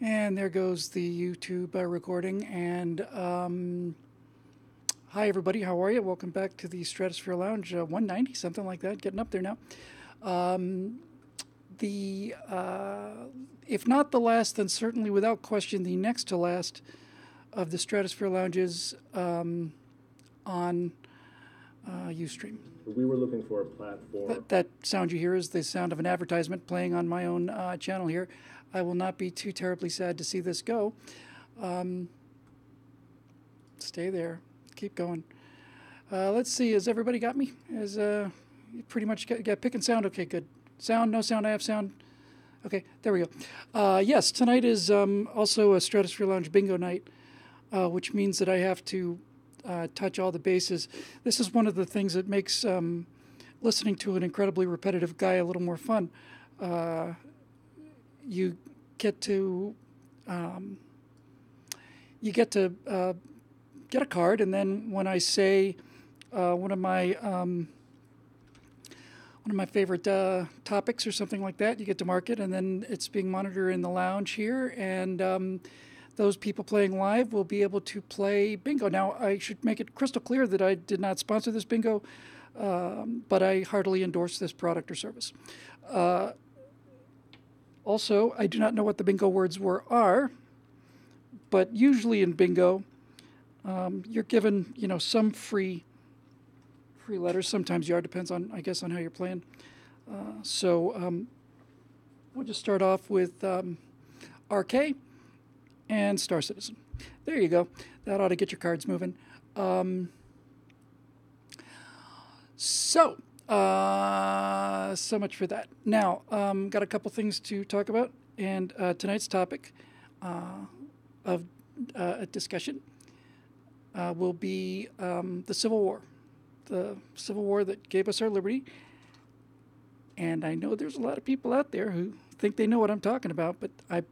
And there goes the YouTube recording. And hi, everybody. How are you? Welcome back to the Stratosphere Lounge 190, something like that. Getting up there now. The if not the last, then certainly without question the next to last of the Stratosphere Lounges on Ustream. We were looking for a platform. That sound you hear is the sound of an advertisement playing on my own channel here. I will not be too terribly sad to see this go. Stay there. Keep going. Let's see. Has everybody got me? Has pretty much got pick and sound? Okay, good. Sound, no sound, I have sound. Okay, there we go. Yes, tonight is also a Stratosphere Lounge bingo night, which means that I have to touch all the bases. This is one of the things that makes listening to an incredibly repetitive guy a little more fun. You get to get a card, and then when I say one of my favorite topics or something like that, you get to mark it, and then it's being monitored in the lounge here, and those people playing live will be able to play bingo. Now, I should make it crystal clear that I did not sponsor this bingo, but I heartily endorse this product or service. Also, I do not know what the bingo words are, but usually in bingo, you're given, some free letters. Sometimes you are, depends on, I guess, on how you're playing. So we'll just start off with RK and Star Citizen. There you go. That ought to get your cards moving. So much for that. Now, got a couple things to talk about, and tonight's topic of a discussion will be the Civil War. The Civil War that gave us our liberty. And I know there's a lot of people out there who think they know what I'm talking about, but I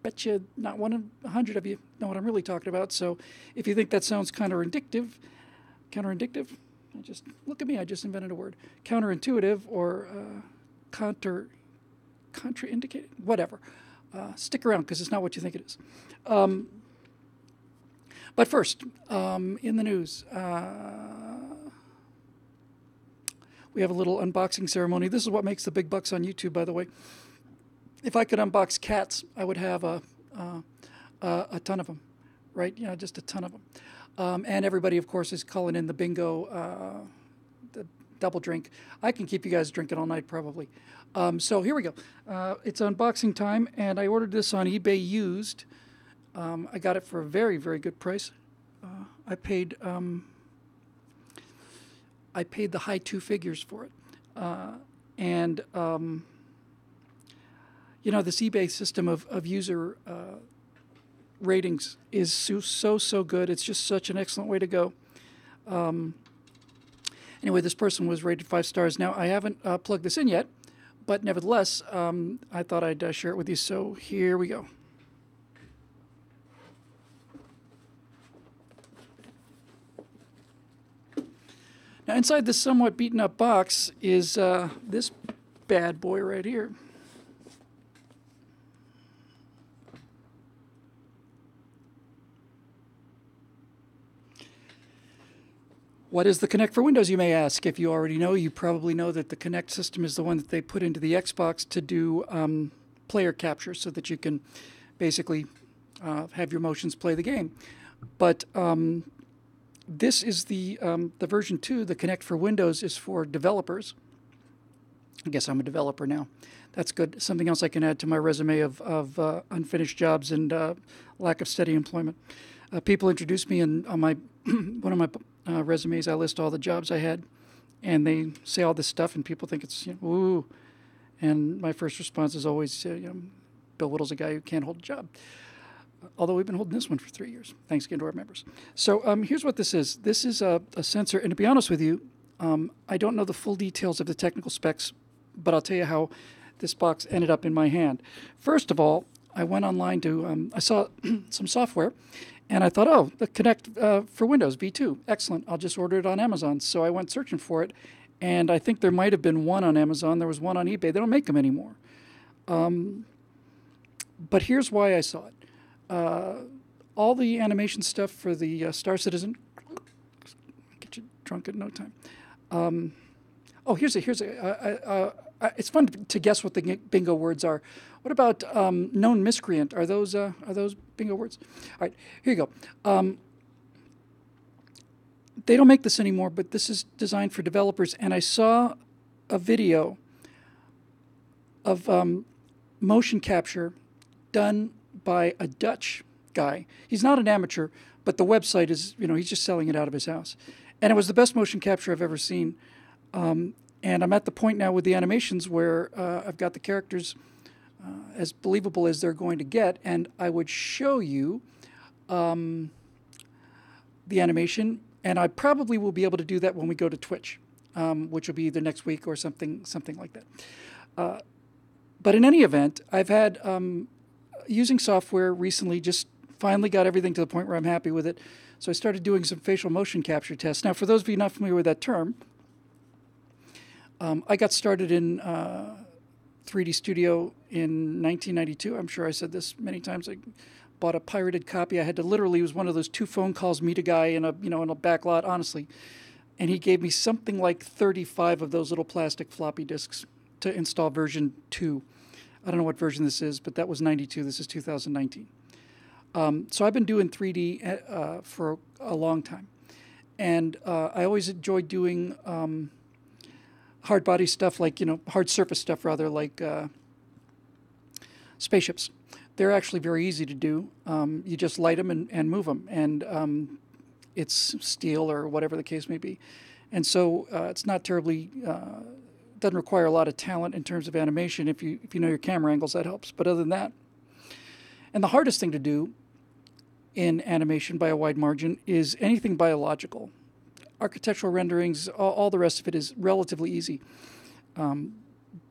bet you not one in 100 of you know what I'm really talking about. So if you think that sounds counterintuitive, just look at me, I just invented a word. Counterintuitive or contraindicated, whatever. Stick around because it's not what you think it is. But first, in the news, we have a little unboxing ceremony. This is what makes the big bucks on YouTube, by the way. If I could unbox cats, I would have a ton of them, right? Just a ton of them. And everybody, of course, is calling in the bingo, the double drink. I can keep you guys drinking all night, probably. So here we go. It's unboxing time, and I ordered this on eBay used. I got it for a very, very good price. I paid the high two figures for it. This eBay system of user ratings is so good. It's just such an excellent way to go. Anyway, this person was rated 5 stars. Now, I haven't plugged this in yet, but nevertheless, I thought I'd share it with you. So here we go. Now, inside this somewhat beaten up box is this bad boy right here. What is the Kinect for Windows, you may ask? If you already know, you probably know that the Kinect system is the one that they put into the Xbox to do player capture so that you can basically have your motions play the game. But this is the version 2. The Kinect for Windows is for developers. I guess I'm a developer now. That's good. Something else I can add to my resume of unfinished jobs and lack of steady employment. People introduce me, and on my one of my resumes, I list all the jobs I had, and they say all this stuff, and people think it's ooh. And my first response is always, Bill Whittle's a guy who can't hold a job. Although we've been holding this one for 3 years, thanks again to our members. So here's what this is. This is a sensor, and to be honest with you, I don't know the full details of the technical specs, but I'll tell you how this box ended up in my hand. First of all, I went online to, I saw some software, and I thought, oh, the Kinect for Windows V2, excellent. I'll just order it on Amazon. So I went searching for it, and I think there might have been one on Amazon. There was one on eBay. They don't make them anymore. But here's why I saw it. all the animation stuff for the Star Citizen. Get you drunk in no time. Here's a. It's fun to guess what the bingo words are. What about known miscreant? Are those bingo words? All right, here you go. They don't make this anymore, but this is designed for developers. And I saw a video of motion capture done by a Dutch guy. He's not an amateur, but the website is, he's just selling it out of his house. And it was the best motion capture I've ever seen. And I'm at the point now with the animations where I've got the characters as believable as they're going to get. And I would show you the animation. And I probably will be able to do that when we go to Twitch, which will be either next week or something like that. But in any event, I've had, using software recently, just finally got everything to the point where I'm happy with it. So I started doing some facial motion capture tests. Now, for those of you not familiar with that term, I got started in 3D Studio in 1992. I'm sure I said this many times. I bought a pirated copy. I had to literally, it was one of those 2 phone calls, meet a guy in a back lot, honestly. And he gave me something like 35 of those little plastic floppy disks to install version 2. I don't know what version this is, but that was 92. This is 2019. So I've been doing 3D for a long time. And I always enjoyed doing hard body stuff, like, hard surface stuff, rather, like spaceships. They're actually very easy to do. You just light them and move them. And it's steel or whatever the case may be. And so it's not terribly... doesn't require a lot of talent in terms of animation. If you know your camera angles, that helps. But other than that, and the hardest thing to do in animation by a wide margin is anything biological. Architectural renderings, all the rest of it is relatively easy.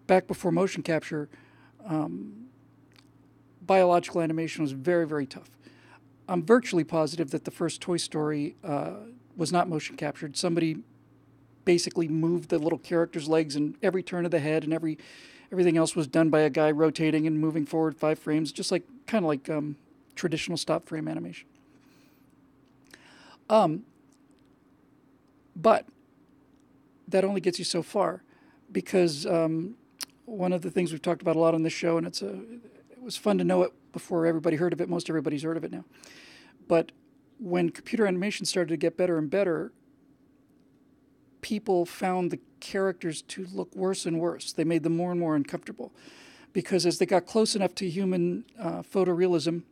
Back before motion capture, biological animation was very, very tough. I'm virtually positive that the first Toy Story was not motion captured. Somebody basically moved the little character's legs and every turn of the head, and everything else was done by a guy rotating and moving forward 5 frames, just like kind of like traditional stop frame animation. But that only gets you so far, because one of the things we've talked about a lot on this show, and it was fun to know it before everybody heard of it. Most everybody's heard of it now. But when computer animation started to get better and better, people found the characters to look worse and worse. They made them more and more uncomfortable, because as they got close enough to human photorealism,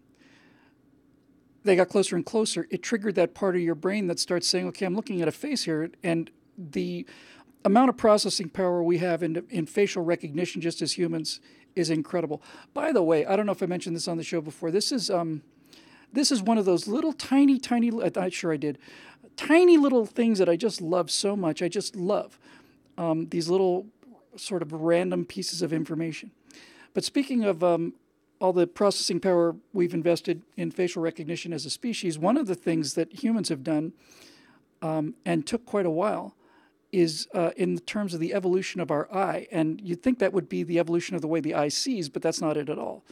they got closer and closer. It triggered that part of your brain that starts saying, okay, I'm looking at a face here. And the amount of processing power we have in facial recognition just as humans is incredible. By the way, I don't know if I mentioned this on the show before. This is one of those little tiny, I'm sure I did, tiny little things that I just love so much. I just love these little sort of random pieces of information. But speaking of all the processing power we've invested in facial recognition as a species, one of the things that humans have done and took quite a while is in terms of the evolution of our eye. And you'd think that would be the evolution of the way the eye sees, but that's not it at all.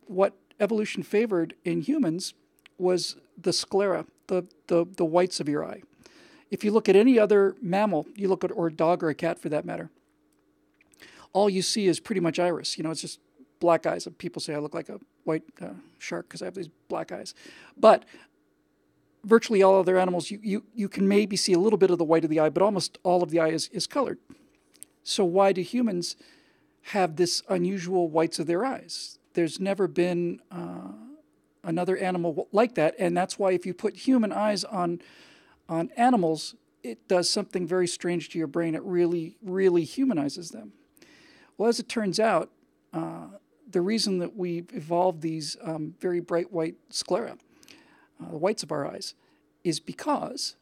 What evolution favored in humans was the sclera, the whites of your eye. If you look at any other mammal, you look at, or a dog or a cat for that matter, all you see is pretty much iris. It's just black eyes. People say I look like a white shark because I have these black eyes. But virtually all other animals, you can maybe see a little bit of the white of the eye, but almost all of the eye is colored. So why do humans have this unusual whites of their eyes? There's never been another animal like that, and that's why if you put human eyes on animals, it does something very strange to your brain. It really, really humanizes them. Well, as it turns out, the reason that we've evolved these very bright white sclera, the whites of our eyes, is because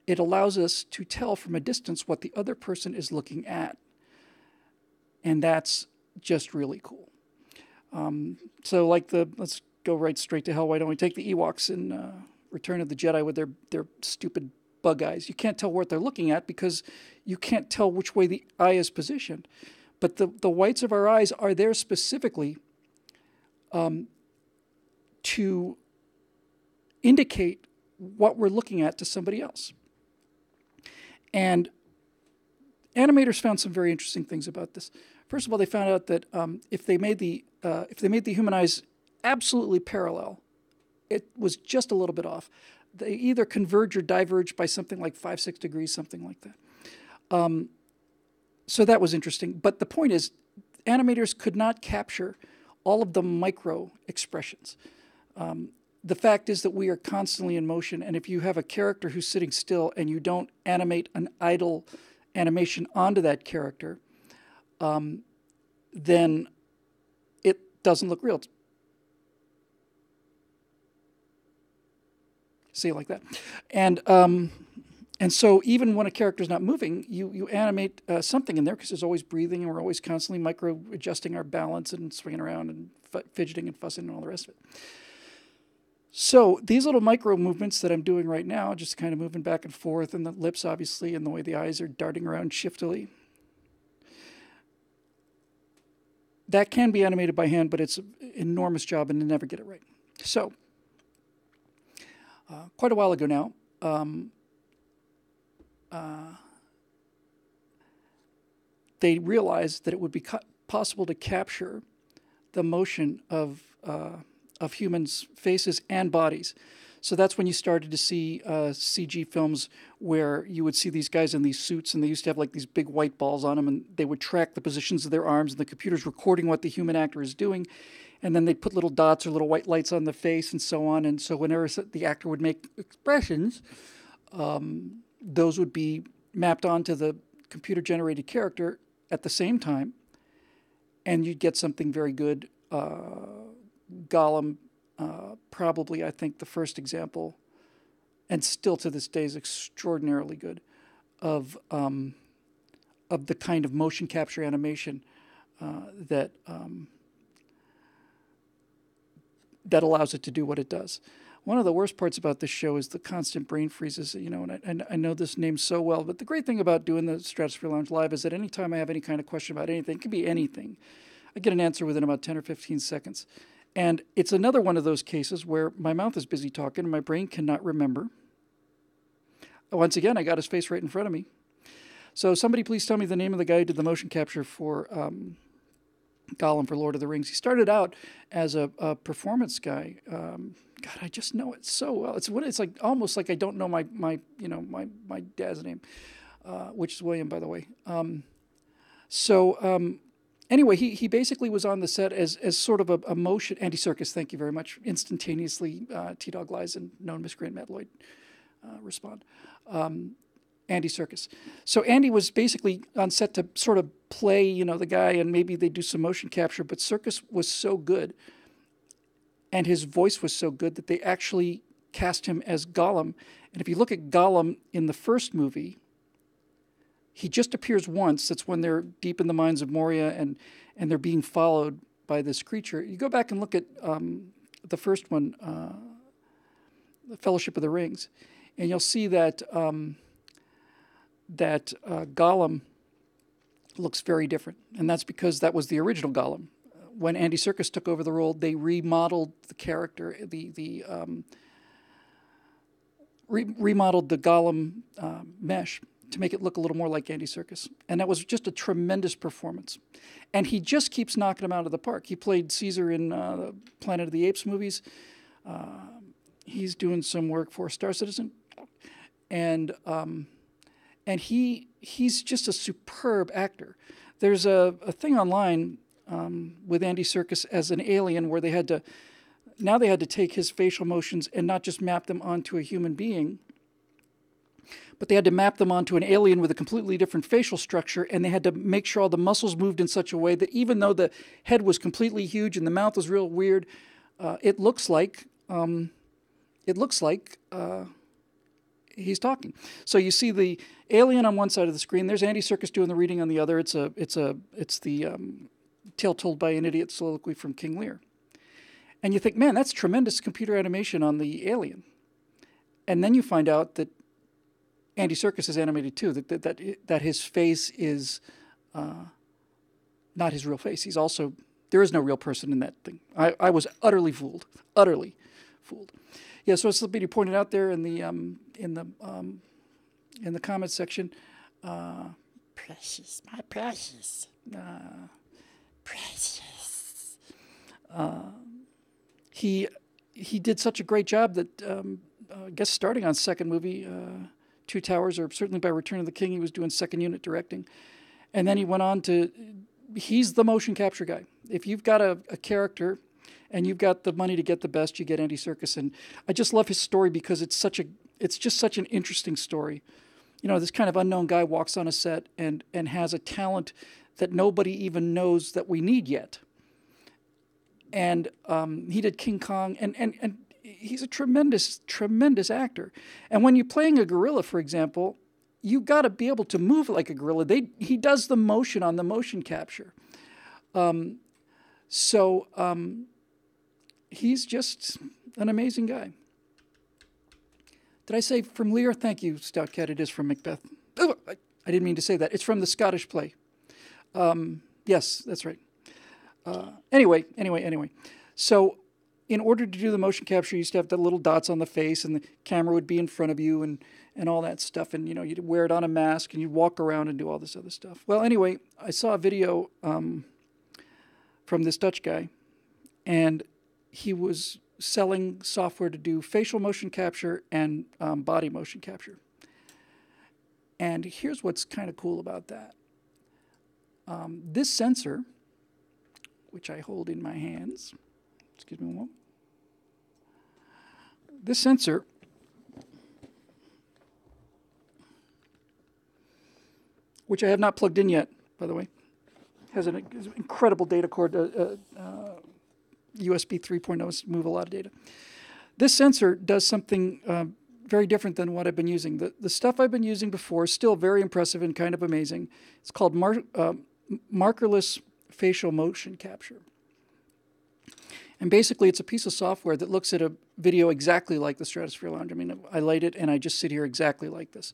it allows us to tell from a distance what the other person is looking at. And that's just really cool. So like let's go right straight to hell. Why don't we take the Ewoks in Return of the Jedi with their stupid bug eyes? You can't tell what they're looking at because you can't tell which way the eye is positioned. But the whites of our eyes are there specifically to indicate what we're looking at to somebody else. And animators found some very interesting things about this. First of all, they found out that if they made the human eyes absolutely parallel, it was just a little bit off. They either converge or diverge by something like 5-6 degrees, something like that. So that was interesting. But the point is, animators could not capture all of the micro expressions. The fact is that we are constantly in motion, and if you have a character who's sitting still and you don't animate an idle animation onto that character, then it doesn't look real. See it like that. And so even when a character is not moving, you animate something in there because there's always breathing, and we're always constantly micro-adjusting our balance and swinging around and fidgeting and fussing and all the rest of it. So these little micro movements that I'm doing right now, just kind of moving back and forth, and the lips obviously, and the way the eyes are darting around shiftily, that can be animated by hand, but it's an enormous job and they never get it right. So quite a while ago now, they realized that it would be possible to capture the motion of humans' faces and bodies. So that's when you started to see CG films where you would see these guys in these suits, and they used to have like these big white balls on them, and they would track the positions of their arms, and the computer's recording what the human actor is doing, and then they'd put little dots or little white lights on the face and so on. And so whenever the actor would make expressions, those would be mapped onto the computer-generated character at the same time, and you'd get something very good. Gollum, probably, I think, the first example, and still to this day is extraordinarily good, of the kind of motion capture animation that allows it to do what it does. One of the worst parts about this show is the constant brain freezes, and I know this name so well, but the great thing about doing the Stratosphere Lounge Live is that anytime I have any kind of question about anything, it can be anything, I get an answer within about 10 or 15 seconds. And it's another one of those cases where my mouth is busy talking and my brain cannot remember. Once again, I got his face right in front of me. So somebody please tell me the name of the guy who did the motion capture for Gollum for Lord of the Rings. He started out as a performance guy. God, I just know it so well. It's like almost like I don't know my dad's name, which is William, by the way. Anyway, he basically was on the set as sort of a motion. Andy Serkis, thank you very much. Instantaneously, T-Dog Lies and known miscreant Matt Lloyd respond. Andy Serkis. So Andy was basically on set to sort of play, the guy, and maybe they do some motion capture. But Serkis was so good, and his voice was so good that they actually cast him as Gollum. And if you look at Gollum in the first movie, he just appears once. That's when they're deep in the mines of Moria and they're being followed by this creature. You go back and look at the first one, The Fellowship of the Rings, and you'll see that Gollum looks very different. And that's because that was the original Gollum. When Andy Serkis took over the role, they remodeled the character, remodeled the Gollum mesh to make it look a little more like Andy Serkis. And that was just a tremendous performance. And he just keeps knocking them out of the park. He played Caesar in the Planet of the Apes movies. He's doing some work for Star Citizen. And he's just a superb actor. There's a thing online with Andy Serkis as an alien where they had to take his facial motions and not just map them onto a human being, but they had to map them onto an alien with a completely different facial structure, and they had to make sure all the muscles moved in such a way that even though the head was completely huge and the mouth was real weird, it looks like he's talking. So you see the alien on one side of the screen. There's Andy Serkis doing the reading on the other. It's the Tale Told by an Idiot soliloquy from King Lear. And you think, man, that's tremendous computer animation on the alien. And then you find out that Andy Serkis is animated too, that his face is not his real face. He's also There is no real person in that thing. I was utterly fooled. Utterly fooled. Yeah, so somebody pointed out there in the comments section, precious, my precious, precious. He did such a great job that I guess starting on second movie, Two Towers, or certainly by Return of the King, he was doing second unit directing, and then he went on to. He's the motion capture guy. If you've got a character and you've got the money to get the best, you get Andy Serkis. And I just love his story because it's just such an interesting story. You know, this kind of unknown guy walks on a set and has a talent that nobody even knows that we need yet. And he did King Kong, and he's a tremendous, tremendous actor. And when you're playing a gorilla, for example, you got to be able to move like a gorilla. He does the motion on the motion capture. He's just an amazing guy. Did I say from Lear? Thank you, Stout Cat. It is from Macbeth. Oh, I didn't mean to say that. It's from the Scottish play. Yes, that's right. Anyway. So in order to do the motion capture, you used to have the little dots on the face, and the camera would be in front of you, and all that stuff. And, you know, you'd wear it on a mask, and you'd walk around and do all this other stuff. Well, anyway, I saw a video from this Dutch guy, and he was selling software to do facial motion capture and body motion capture. And here's what's kind of cool about that. This sensor, which I hold in my hands, excuse me one moment. This sensor which I have not plugged in yet, by the way, has an incredible data cord, USB 3.0, move a lot of data. This sensor does something very different than what I've been using. The stuff I've been using before is still very impressive and kind of amazing. It's called markerless facial motion capture. And basically, it's a piece of software that looks at a video exactly like the Stratosphere Lounge. I mean, I light it, and I just sit here exactly like this.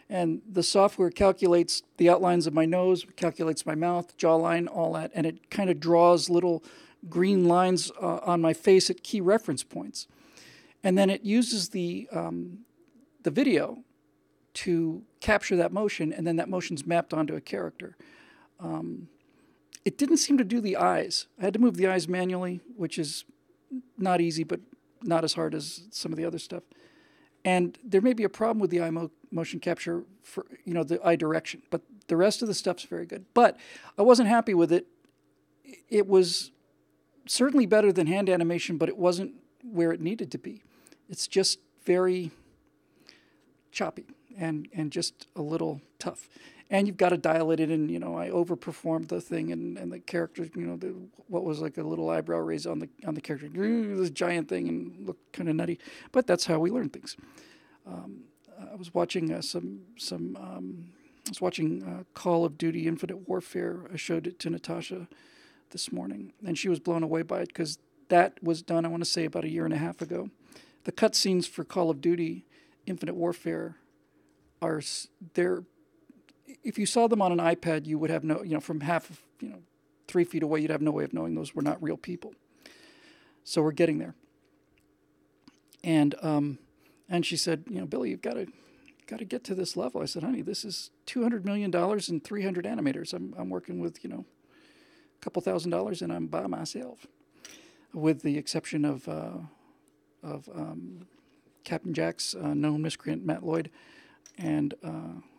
And the software calculates the outlines of my nose, calculates my mouth, jawline, all that, and it kind of draws little green lines on my face at key reference points. And then it uses the video to capture that motion, and then that motion's mapped onto a character. It didn't seem to do the eyes. I had to move the eyes manually, which is not easy, but not as hard as some of the other stuff. And there may be a problem with the eye motion capture for, the eye direction, but the rest of the stuff's very good. But I wasn't happy with it. It was certainly better than hand animation, but it wasn't where it needed to be. It's just very choppy and just a little tough. And you've got to dial it in, and, I overperformed the thing, and the character, what was like a little eyebrow raise on the character, this giant thing, and looked kind of nutty. But that's how we learn things. I was watching Call of Duty Infinite Warfare. I showed it to Natasha this morning, and she was blown away by it because that was done, I want to say, about 1.5 years ago. The cutscenes for Call of Duty Infinite Warfare they're. If you saw them on an iPad, you would have from 3 feet away, you'd have no way of knowing those were not real people. So we're getting there. And she said, Billy, you've got to get to this level. I said, honey, this is $200 million and 300 animators. I'm working with, a couple $1,000, and I'm by myself, with the exception of Captain Jack's known miscreant, Matt Lloyd, and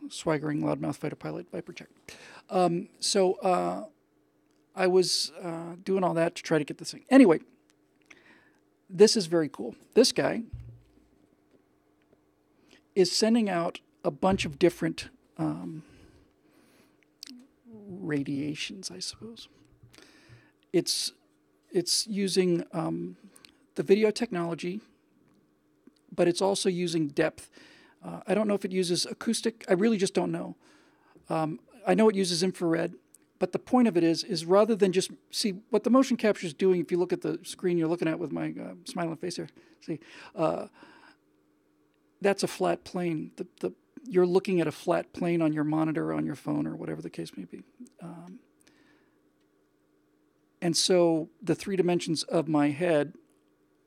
swaggering loudmouth fighter pilot Viper Check. So I was doing all that to try to get this thing. Anyway, this is very cool. This guy is sending out a bunch of different radiations, I suppose. It's using the video technology, but it's also using depth. I don't know if it uses acoustic. I really just don't know. I know it uses infrared, but the point of it is rather than just see what the motion capture is doing. If you look at the screen you're looking at with my smiling face here, see, that's a flat plane. You're looking at a flat plane on your monitor, or on your phone, or whatever the case may be. And so the 3 dimensions of my head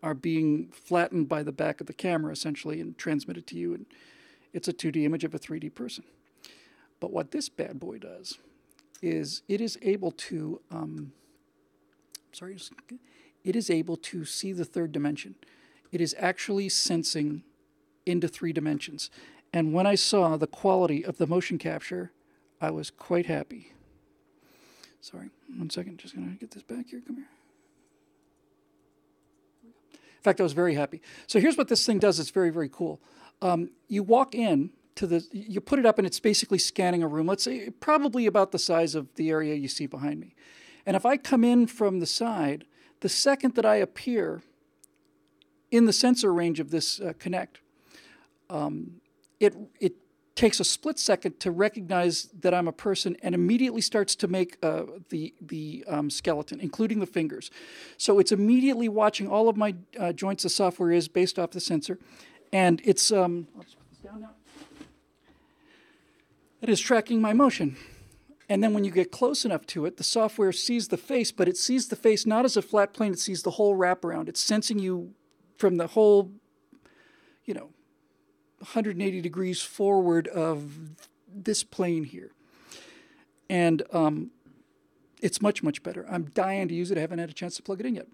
are being flattened by the back of the camera, essentially, and transmitted to you. And it's a 2D image of a 3D person. But what this bad boy does is it is able to, it is able to see the 3rd dimension. It is actually sensing into 3 dimensions. And when I saw the quality of the motion capture, I was quite happy. Sorry, 1 second, just gonna get this back here, come here. In fact, I was very happy. So here's what this thing does, it's very, very cool. You walk in to you put it up and it's basically scanning a room, let's say probably about the size of the area you see behind me. And if I come in from the side, the second that I appear in the sensor range of this Kinect, it takes a split second to recognize that I'm a person and immediately starts to make the skeleton, including the fingers. So it's immediately watching all of my joints. The software is based off the sensor. And it's, I'll just put this down now. It is tracking my motion. And then when you get close enough to it, the software sees the face, but it sees the face not as a flat plane, it sees the whole wraparound. It's sensing you from the whole, 180 degrees forward of this plane here. And it's much, much better. I'm dying to use it. I haven't had a chance to plug it in yet.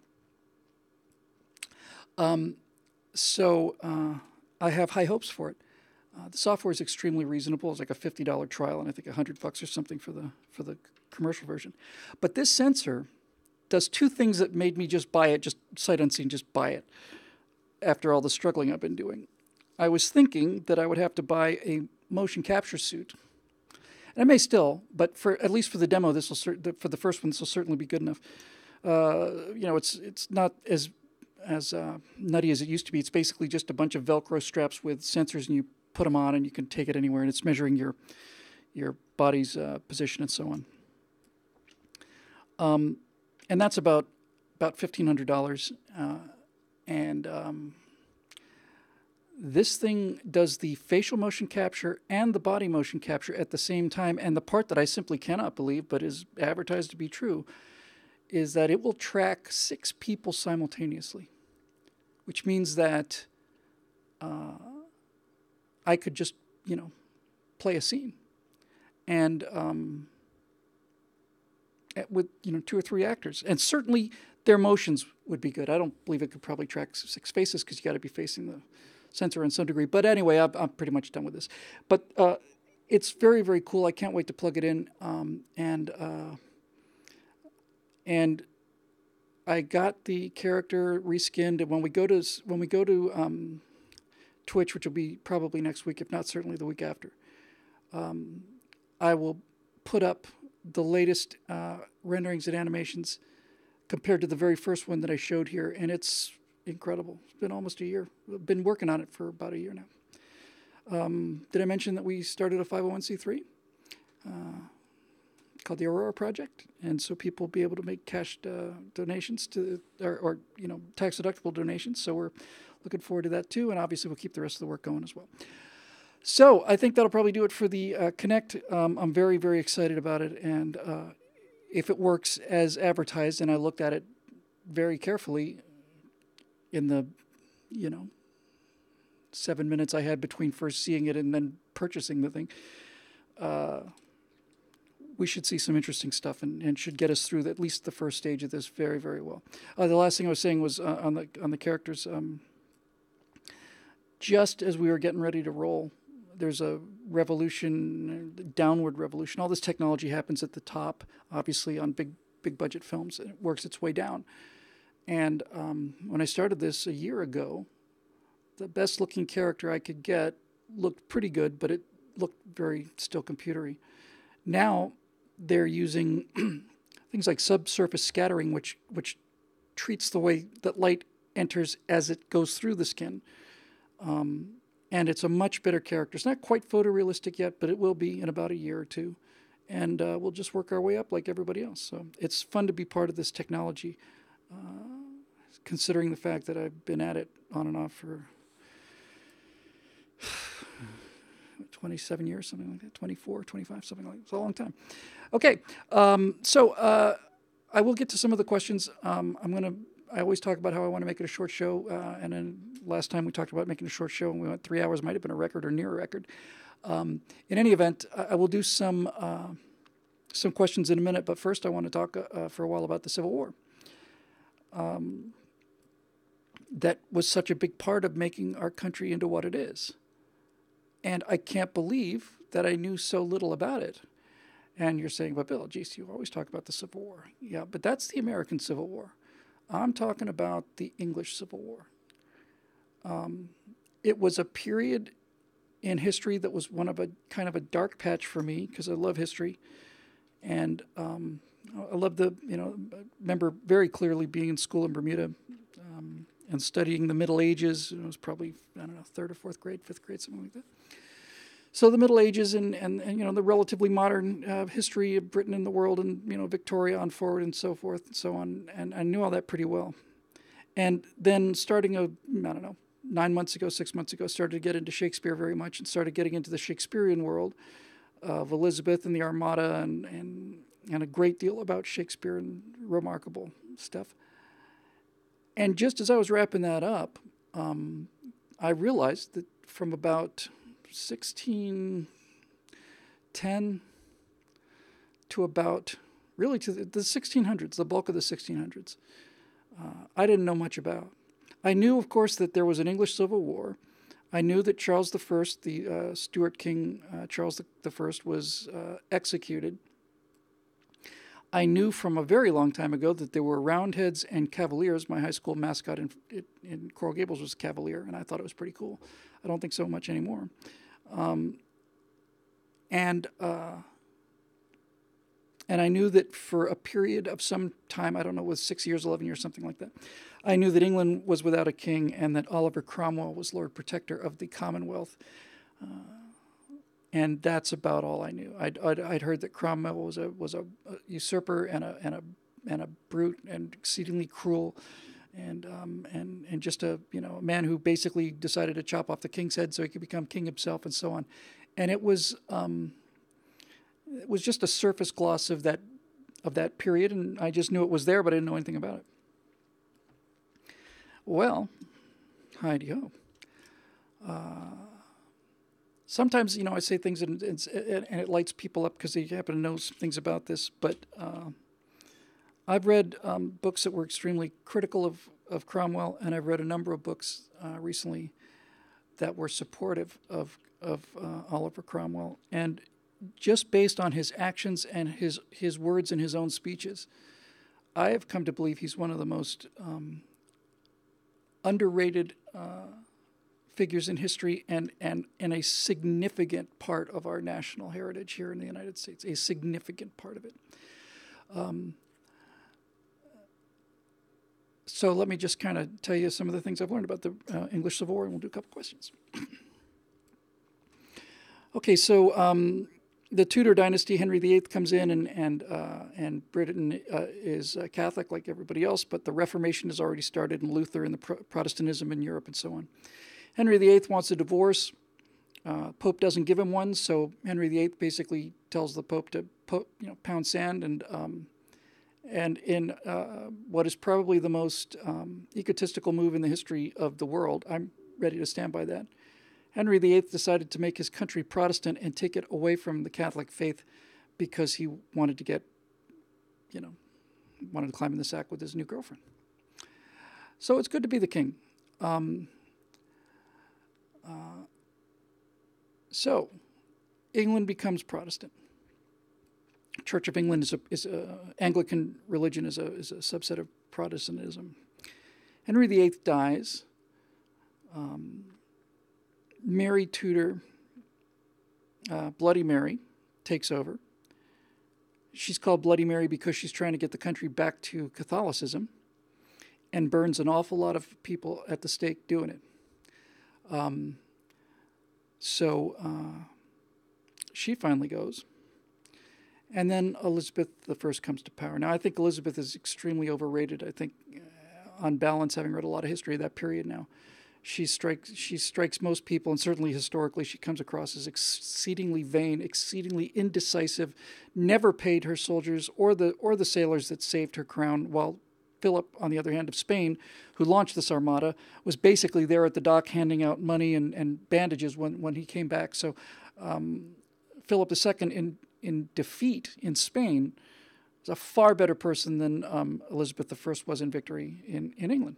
So I have high hopes for it. The software is extremely reasonable. It's like a $50 trial, and I think $100 or something for the commercial version. But this sensor does 2 things that made me just buy it, just sight unseen, just buy it, after all the struggling I've been doing. I was thinking that I would have to buy a motion capture suit. And I may still, but at least for the demo, for the first one, this will certainly be good enough. It's not as nutty as it used to be. It's basically just a bunch of Velcro straps with sensors, and you put them on, and you can take it anywhere, and it's measuring your body's position and so on. And that's about $1,500. This thing does the facial motion capture and the body motion capture at the same time. And the part that I simply cannot believe, but is advertised to be true, is that it will track 6 people simultaneously, which means that I could just, play a scene. And with 2 or 3 actors. And certainly their motions would be good. I don't believe it could probably track 6 faces because you got to be facing the sensor in some degree. But anyway, I'm pretty much done with this. But it's very, very cool. I can't wait to plug it in. And I got the character reskinned. And when we go to Twitch, which will be probably next week, if not certainly the week after, I will put up the latest renderings and animations compared to the very first one that I showed here, and it's incredible. It's been almost a year. I've been working on it for about a year now. Did I mention that we started a 501c3 called the Aurora Project? And so people will be able to make cash donations or tax-deductible donations. So we're looking forward to that too, and obviously we'll keep the rest of the work going as well. So I think that'll probably do it for the Kinect. I'm very, very excited about it, and if it works as advertised, and I looked at it very carefully in the 7 minutes I had between first seeing it and then purchasing the thing, we should see some interesting stuff and should get us through at least the first stage of this very, very well. The last thing I was saying was on the characters. Just as we were getting ready to roll, there's a revolution, downward revolution. All this technology happens at the top, obviously on big budget films, and it works its way down. And when I started this a year ago, the best looking character I could get looked pretty good, but it looked very still computery. Now they're using things like subsurface scattering, which treats the way that light enters as it goes through the skin. And it's a much better character. It's not quite photorealistic yet, but it will be in about a year or two. And we'll just work our way up like everybody else. So it's fun to be part of this technology, considering the fact that I've been at it on and off for 27 years, something like that, 24, 25, something like that. It's a long time. Okay, so I will get to some of the questions. I always talk about how I want to make it a short show, and then last time we talked about making a short show, and we went 3 hours. Might have been a record or near a record. In any event, I will do some questions in a minute. But first, I want to talk for a while about the Civil War. That was such a big part of making our country into what it is, and I can't believe that I knew so little about it. And you're saying, but Bill, geez, you always talk about the Civil War. Yeah, but that's the American Civil War. I'm talking about the English Civil War. It was a period in history that was one of a kind of a dark patch for me because I love history. And I love remember very clearly being in school in Bermuda and studying the Middle Ages. It was probably, I don't know, 3rd or 4th grade, 5th grade, something like that. So the Middle Ages and the relatively modern history of Britain and the world and, Victoria on forward and so forth and so on. And I knew all that pretty well. And then starting, 9 months ago, 6 months ago, started to get into Shakespeare very much and started getting into the Shakespearean world of Elizabeth and the Armada and a great deal about Shakespeare and remarkable stuff. And just as I was wrapping that up, I realized that from about 1610 to about really to the 1600s, the bulk of the 1600s, I didn't know much about. I knew, of course, that there was an English Civil War. I knew that Charles I, the Stuart King, Charles I, was executed. I knew from a very long time ago that there were Roundheads and Cavaliers. My high school mascot in Coral Gables was a Cavalier, and I thought it was pretty cool. I don't think so much anymore. And I knew that for a period of some time, I don't know, it was 6 years, 11 years, something like that, I knew that England was without a king and that Oliver Cromwell was Lord Protector of the Commonwealth. And that's about all I knew. I'd heard that Cromwell was a usurper and a brute and exceedingly cruel, and just a man who basically decided to chop off the king's head so he could become king himself and so on. And it was just a surface gloss of that period, and I just knew it was there, but I didn't know anything about it. Well, hi-de-ho. Sometimes, I say things and it lights people up because they happen to know some things about this. But I've read books that were extremely critical of Cromwell, and I've read a number of books recently that were supportive of Oliver Cromwell. And just based on his actions and his words in his own speeches, I have come to believe he's one of the most underrated figures in history and a significant part of our national heritage here in the United States, a significant part of it. So let me just kind of tell you some of the things I've learned about the English Civil War, and we'll do a couple questions. Okay, so the Tudor dynasty, Henry VIII comes in, and Britain is Catholic like everybody else, but the Reformation has already started, and Luther and the Protestantism in Europe and so on. Henry VIII wants a divorce. Pope doesn't give him one, so Henry VIII basically tells the Pope to pound sand, and in what is probably the most egotistical move in the history of the world, I'm ready to stand by that. Henry VIII decided to make his country Protestant and take it away from the Catholic faith because he wanted to get, wanted to climb in the sack with his new girlfriend. So it's good to be the king. So England becomes Protestant. Church of England is Anglican religion is a subset of Protestantism. Henry VIII dies. Mary Tudor, Bloody Mary, takes over. She's called Bloody Mary because she's trying to get the country back to Catholicism and burns an awful lot of people at the stake doing it. So she finally goes. And then Elizabeth I comes to power. Now, I think Elizabeth is extremely overrated. I think, on balance, having read a lot of history of that period now, She strikes most people, and certainly historically, she comes across as exceedingly vain, exceedingly indecisive. Never paid her soldiers or the sailors that saved her crown. While Philip, on the other hand, of Spain, who launched this armada, was basically there at the dock handing out money and bandages when he came back. So Philip II, in defeat in Spain, was a far better person than Elizabeth I was in victory in England.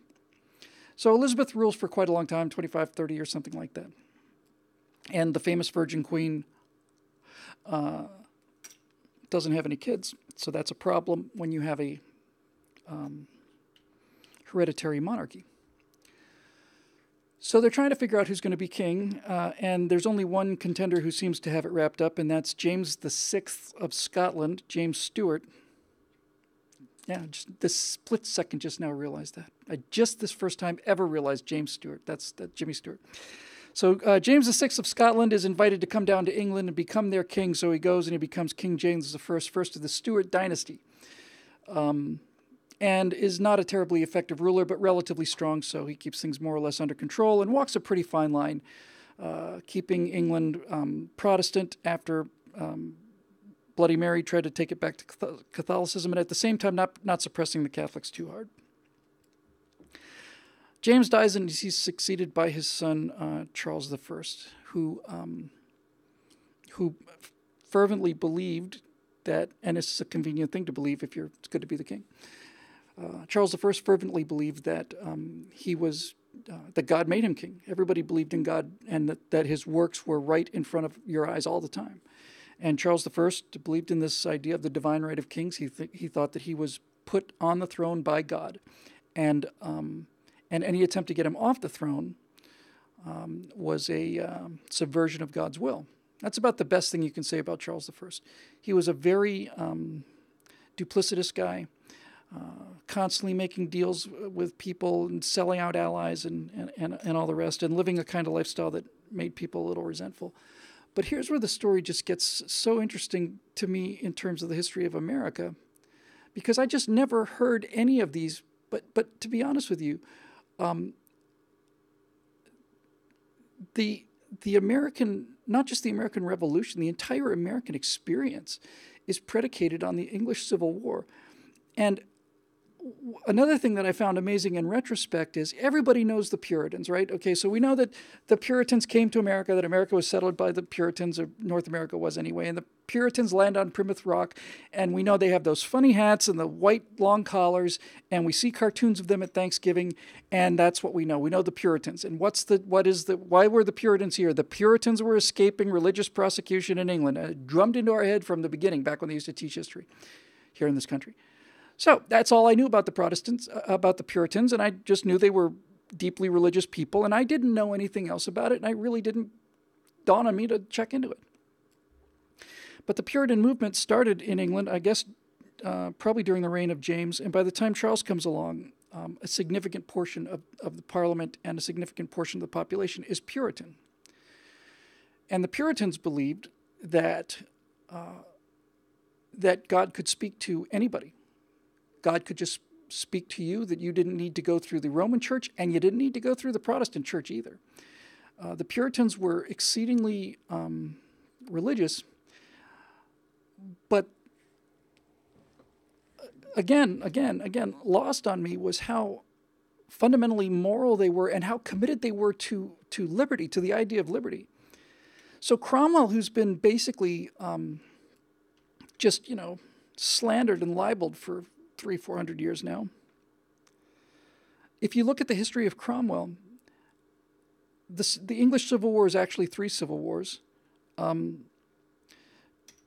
So Elizabeth rules for quite a long time, 25, 30 or something like that. And the famous Virgin Queen doesn't have any kids. So that's a problem when you have a hereditary monarchy. So they're trying to figure out who's going to be king, and there's only one contender who seems to have it wrapped up, and that's James VI of Scotland, James Stuart. Yeah, just this split second just now realized that. I just this first time ever realized James Stuart. That's Jimmy Stewart. So James VI of Scotland is invited to come down to England and become their king. So he goes and he becomes King James I, first of the Stuart dynasty. And is not a terribly effective ruler, but relatively strong. So he keeps things more or less under control and walks a pretty fine line, keeping England Protestant after Bloody Mary tried to take it back to Catholicism, and at the same time not suppressing the Catholics too hard. James dies, and he's succeeded by his son Charles I, who fervently believed that, and it's a convenient thing to believe if it's good to be the king. Charles I fervently believed that he was that God made him king. Everybody believed in God, and that his works were right in front of your eyes all the time. And Charles I believed in this idea of the divine right of kings. He thought that he was put on the throne by God, and any attempt to get him off the throne was a subversion of God's will. That's about the best thing you can say about Charles I. He was a very duplicitous guy, constantly making deals with people and selling out allies and all the rest, and living a kind of lifestyle that made people a little resentful. But here's where the story just gets so interesting to me in terms of the history of America, because I just never heard any of these. But to be honest with you, the American, not just the American Revolution, the entire American experience is predicated on the English Civil War. And another thing that I found amazing in retrospect is everybody knows the Puritans, right? Okay, so we know that the Puritans came to America, that America was settled by the Puritans, or North America was anyway, and the Puritans land on Plymouth Rock, and we know they have those funny hats and the white long collars, and we see cartoons of them at Thanksgiving, and that's what we know. We know the Puritans. And why were the Puritans here? The Puritans were escaping religious prosecution in England, drummed into our head from the beginning, back when they used to teach history here in this country. So that's all I knew about the Protestants, about the Puritans, and I just knew they were deeply religious people, and I didn't know anything else about it, and I really didn't dawn on me to check into it. But the Puritan movement started in England, I guess, probably during the reign of James, and by the time Charles comes along, a significant portion of the Parliament and a significant portion of the population is Puritan. And the Puritans believed that God could speak to anybody. God could just speak to you, that you didn't need to go through the Roman Church, and you didn't need to go through the Protestant Church either. The Puritans were exceedingly religious, but again, lost on me was how fundamentally moral they were and how committed they were to liberty, to the idea of liberty. So Cromwell, who's been basically just, slandered and libeled for 300-400 years now. If you look at the history of Cromwell, the English Civil War is actually 3 civil wars.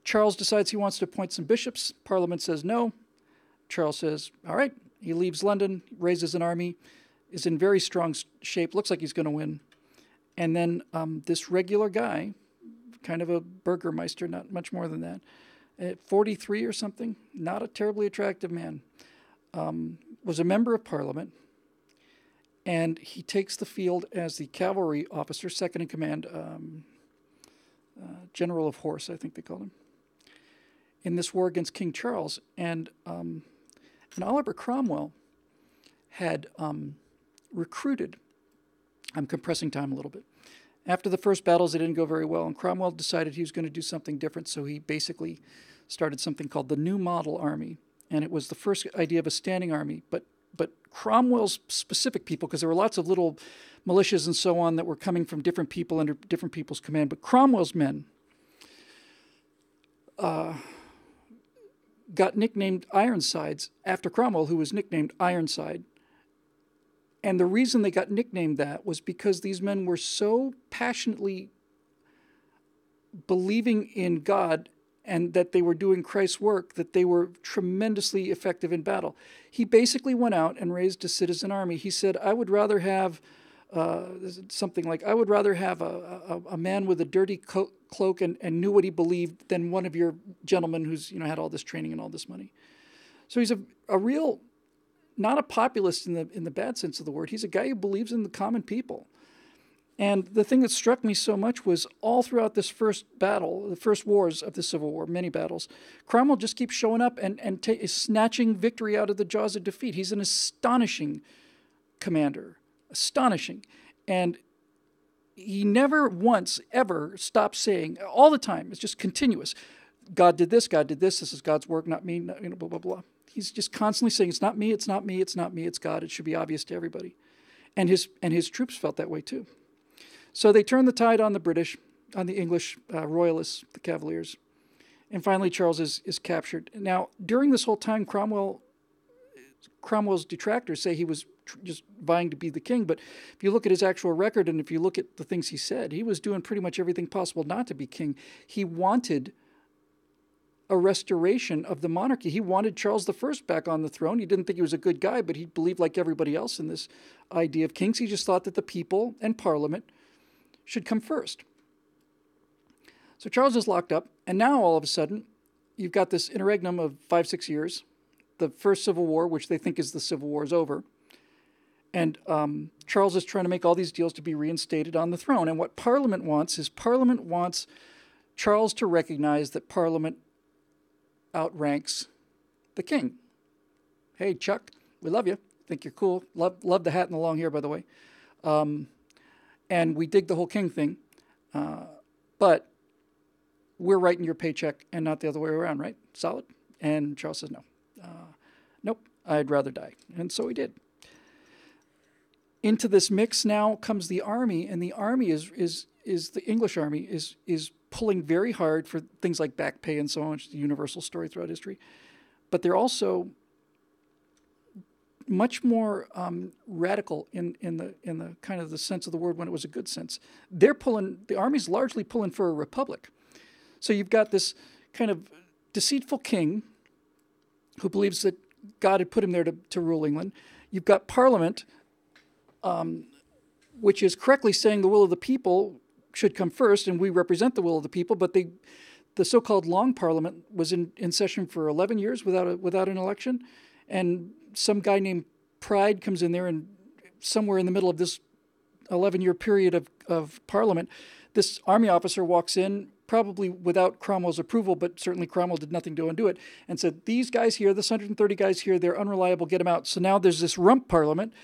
Charles decides he wants to appoint some bishops. Parliament says no. Charles says, all right. He leaves London, raises an army, is in very strong shape, looks like he's going to win. And then this regular guy, kind of a burgermeister, not much more than that, at 43 or something, not a terribly attractive man, was a member of Parliament, and he takes the field as the cavalry officer, second in command, General of Horse, I think they called him, in this war against King Charles. And Oliver Cromwell had recruited I'm compressing time a little bit. After the first battles, it didn't go very well, and Cromwell decided he was going to do something different, so he basically started something called the New Model Army, and it was the first idea of a standing army, but Cromwell's specific people, because there were lots of little militias and so on that were coming from different people under different people's command, but Cromwell's men got nicknamed Ironsides after Cromwell, who was nicknamed Ironside. And the reason they got nicknamed that was because these men were so passionately believing in God and that they were doing Christ's work that they were tremendously effective in battle. He basically went out and raised a citizen army. He said, I would rather have something like, I would rather have a man with a dirty cloak and knew what he believed than one of your gentlemen who's had all this training and all this money. So he's a real, not a populist in the bad sense of the word. He's a guy who believes in the common people. And the thing that struck me so much was all throughout this first battle, the first wars of the Civil War, many battles, Cromwell just keeps showing up and is snatching victory out of the jaws of defeat. He's an astonishing commander, astonishing. And he never once ever stops saying, all the time, it's just continuous, God did this, this is God's work, not me, blah, blah, blah. He's just constantly saying, it's not me, it's not me, it's not me, it's God. It should be obvious to everybody. And his troops felt that way too. So they turned the tide on the British, on the English royalists, the Cavaliers. And finally Charles is captured. Now, during this whole time, Cromwell's detractors say he was just vying to be the king. But if you look at his actual record and if you look at the things he said, he was doing pretty much everything possible not to be king. He wanted a restoration of the monarchy. He wanted Charles I back on the throne. He didn't think he was a good guy, but he believed like everybody else in this idea of kings. He just thought that the people and Parliament should come first. So Charles is locked up, and now all of a sudden, you've got this interregnum of 5-6 years. The first Civil War, which they think is the Civil War, is over. And Charles is trying to make all these deals to be reinstated on the throne. And what Parliament wants is Parliament wants Charles to recognize that Parliament outranks the king. Hey, Chuck, we love you. Think you're cool. Love the hat and the long hair, by the way. And we dig the whole king thing. But we're writing your paycheck and not the other way around, right? Solid? And Charles says, no. Nope, I'd rather die. And so he did. Into this mix now comes the army, and the army is the English army is pulling very hard for things like back pay and so on, which is a universal story throughout history. But they're also much more radical in the kind of the sense of the word when it was a good sense. The army's largely pulling for a republic. So you've got this kind of deceitful king who believes that God had put him there to rule England. You've got Parliament, which is correctly saying the will of the people should come first, and we represent the will of the people, but the so-called Long Parliament was in session for 11 years without an election, and some guy named Pride comes in there, and somewhere in the middle of this 11-year period of Parliament, this army officer walks in, probably without Cromwell's approval, but certainly Cromwell did nothing to undo it, and said, these guys here, this 130 guys here, they're unreliable, get them out. So now there's this rump parliament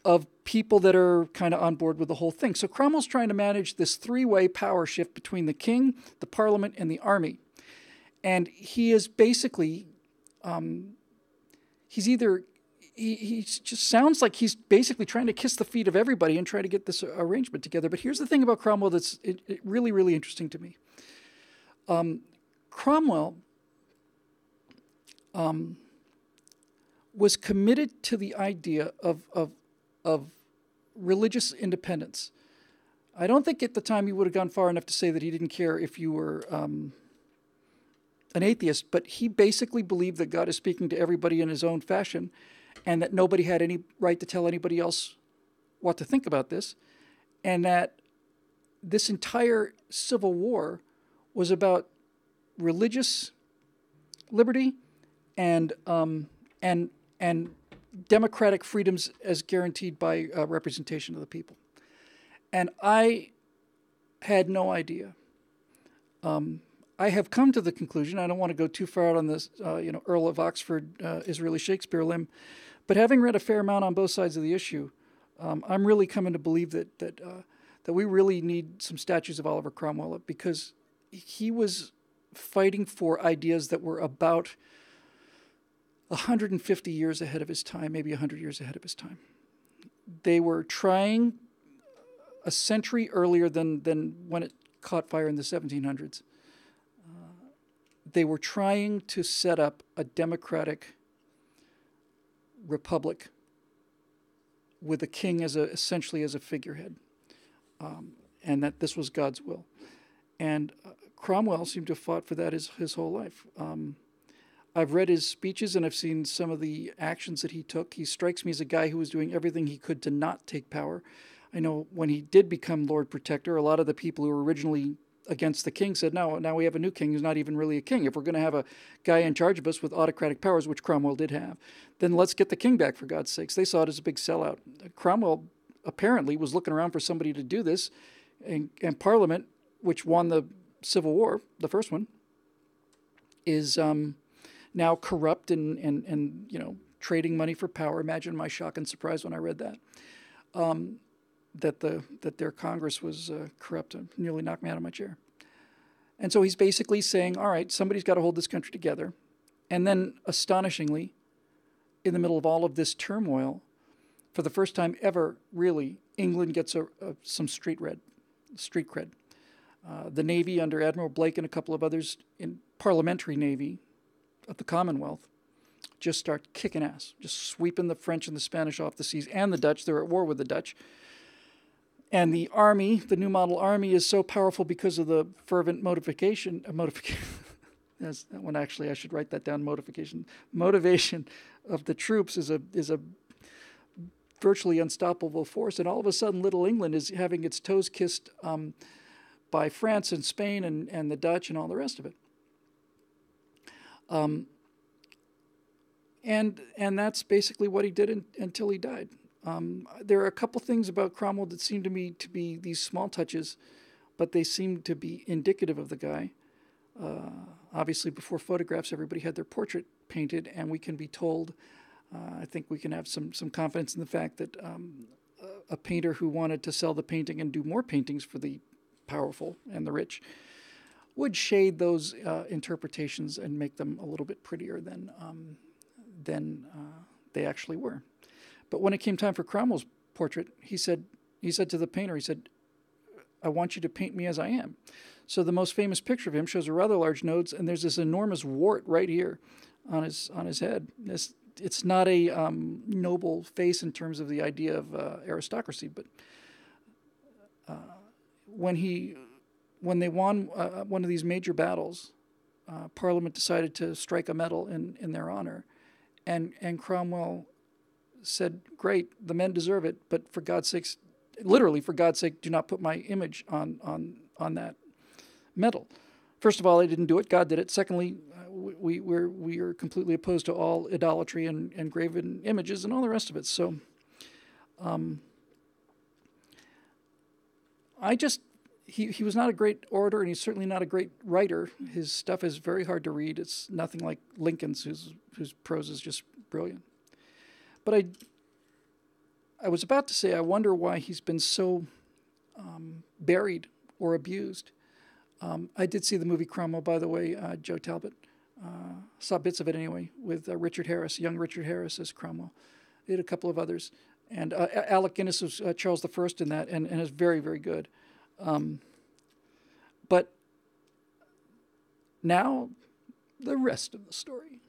of people that are kind of on board with the whole thing. So Cromwell's trying to manage this three-way power shift between the king, the parliament, and the army. And he is basically, he just sounds like he's basically trying to kiss the feet of everybody and try to get this arrangement together. But here's the thing about Cromwell that's really, really interesting to me. Cromwell was committed to the idea of religious independence. I don't think at the time he would have gone far enough to say that he didn't care if you were an atheist, but he basically believed that God is speaking to everybody in his own fashion and that nobody had any right to tell anybody else what to think about this, and that this entire Civil War was about religious liberty and democratic freedoms as guaranteed by representation of the people. And I had no idea. I have come to the conclusion, I don't want to go too far out on this, Earl of Oxford, Israeli Shakespeare limb, but having read a fair amount on both sides of the issue, I'm really coming to believe that we really need some statues of Oliver Cromwell, because he was fighting for ideas that were about 150 years ahead of his time, maybe 100 years ahead of his time. They were trying a century earlier than when it caught fire in the 1700s. They were trying to set up a democratic republic with a king essentially as a figurehead, and that this was God's will. And Cromwell seemed to have fought for that his whole life. I've read his speeches and I've seen some of the actions that he took. He strikes me as a guy who was doing everything he could to not take power. I know when he did become Lord Protector, a lot of the people who were originally against the king said, no, now we have a new king who's not even really a king. If we're going to have a guy in charge of us with autocratic powers, which Cromwell did have, then let's get the king back, for God's sakes. They saw it as a big sellout. Cromwell apparently was looking around for somebody to do this, and Parliament, which won the Civil War, the first one, is now corrupt and trading money for power. Imagine my shock and surprise when I read that. That their Congress was corrupt. It nearly knocked me out of my chair. And so he's basically saying, all right, somebody's got to hold this country together. And then, astonishingly, in the middle of all of this turmoil, for the first time ever, really, England gets some street cred. The Navy under Admiral Blake and a couple of others in parliamentary Navy of the Commonwealth just start kicking ass, just sweeping the French and the Spanish off the seas, and the Dutch. They're at war with the Dutch. And the army, the new model army, is so powerful because of the fervent motivation. That one, actually, I should write that down. Motivation of the troops is a virtually unstoppable force. And all of a sudden, Little England is having its toes kissed by France and Spain and the Dutch and all the rest of it. And that's basically what he did until he died. There are a couple things about Cromwell that seem to me to be these small touches, but they seem to be indicative of the guy. Obviously, before photographs, everybody had their portrait painted, and we can be told, I think we can have some confidence in the fact that a painter who wanted to sell the painting and do more paintings for the powerful and the rich would shade those interpretations and make them a little bit prettier than they actually were. But when it came time for Cromwell's portrait, he said to the painter, I want you to paint me as I am. So the most famous picture of him shows a rather large nose, and there's this enormous wart right here on his head. It's not a noble face in terms of the idea of aristocracy, but when they won one of these major battles, Parliament decided to strike a medal in their honor, and Cromwell said, great, the men deserve it, but for God's sakes, literally for God's sake, do not put my image on that medal. First of all, I didn't do it. God did it. Secondly, we are completely opposed to all idolatry and graven images and all the rest of it. So he was not a great orator, and he's certainly not a great writer. His stuff is very hard to read. It's nothing like Lincoln's, whose prose is just brilliant. But I was about to say, I wonder why he's been so buried or abused. I did see the movie Cromwell, by the way, Joe Talbot. Saw bits of it anyway, with Richard Harris, young Richard Harris as Cromwell. They had a couple of others. And Alec Guinness was Charles I in that, and is very, very good. But now, the rest of the story.